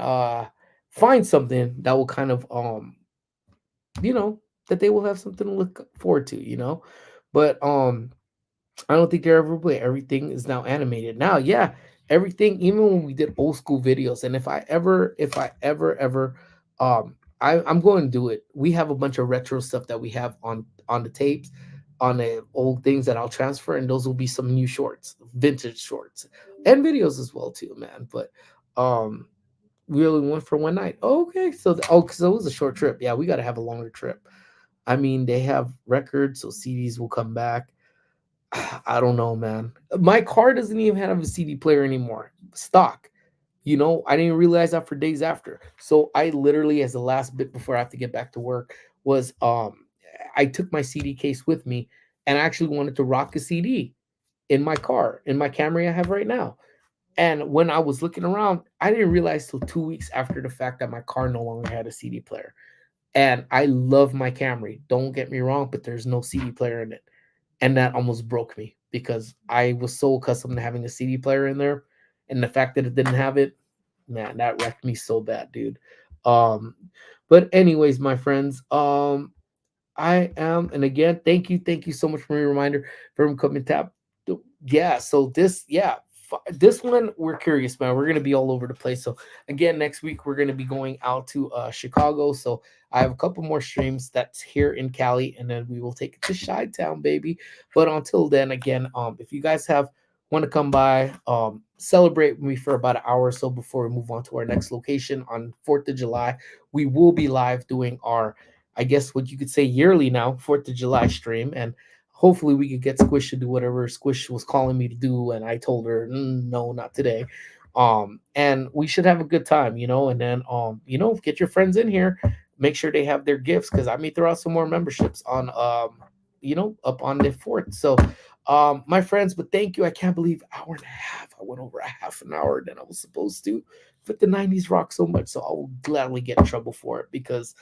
find something that will kind of you know that they will have something to look forward to. But I don't think they're ever play. Everything is now animated. Now, yeah, everything, even when we did old school videos, and if I ever, I'm going to do it. We have a bunch of retro stuff that we have on the tapes, on the old things that I'll transfer, and those will be some new shorts, vintage shorts, and videos as well too, man. But um, we only went for one night. Okay, so it was a short trip. Yeah, we got to have a longer trip. I mean, they have records, so CDs will come back. I don't know, man. My car doesn't even have a CD player anymore. Stock. I didn't realize that for days after. So I literally, as the last bit before I have to get back to work, was I took my CD case with me and I actually wanted to rock a CD in my car, in my Camry I have right now. And when I was looking around, I didn't realize till 2 weeks after the fact that my car no longer had a CD player. And I love my Camry. Don't get me wrong, but there's no CD player in it, and that almost broke me because I was so accustomed to having a CD player in there, and the fact that it didn't have it, man, that wrecked me so bad, dude. Um, but anyways, my friends, I am, and again, thank you so much for your reminder from coming tap. Yeah, so this, yeah, this one we're curious, man. We're gonna be all over the place. So again, next week we're gonna be going out to Chicago. So I have a couple more streams that's here in Cali, and then we will take it to Chi Town, baby. But until then, again, if you guys have want to come by, celebrate with me for about an hour or so before we move on to our next location on 4th of July. We will be live doing our, I guess what you could say, yearly now 4th of July stream, and hopefully we could get Squish to do whatever Squish was calling me to do, and I told her no, not today. And we should have a good time, and then get your friends in here, make sure they have their gifts, because I may throw out some more memberships on up on the 4th. So my friends, but thank you. I can't believe hour and a half. I went over a half an hour than I was supposed to, but the 90s rock so much, so I will gladly get in trouble for it, because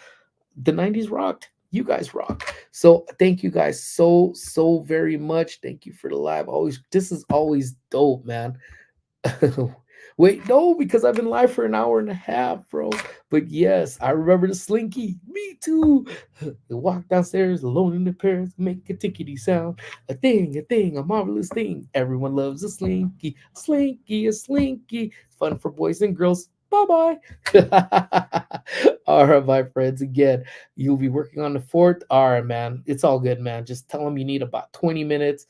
the 90s rocked. You guys rock. So thank you guys so very much. Thank you for the live. Always, this is always dope, man. Wait, no, because I've been live for an hour and a half, bro. But yes, I remember the slinky. Me too. The walk downstairs alone in the Paris, make a tickety sound. A thing, a marvelous thing. Everyone loves a slinky, a slinky, a slinky. Fun for boys and girls. Bye bye. All right, my friends. Again, you'll be working on the 4th. All right, man. It's all good, man. Just tell them you need about 20 minutes,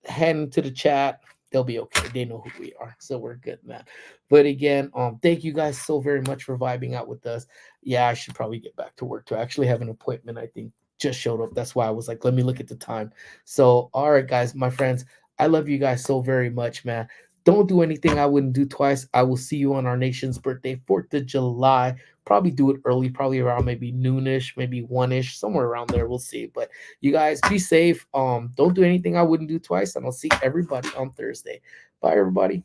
head into the chat. They'll be okay. They know who we are, so we're good, man. But again, thank you guys so very much for vibing out with us. Yeah, I should probably get back to work too. I actually have an appointment, I think, just showed up. That's why I was like, let me look at the time. So, all right, guys, my friends, I love you guys so very much, man. Don't do anything I wouldn't do twice. I will see you on our nation's birthday, 4th of July. Probably do it early, probably around maybe noonish, maybe one-ish, somewhere around there. We'll see. But you guys be safe. Don't do anything I wouldn't do twice, and I'll see everybody on Thursday. Bye, everybody.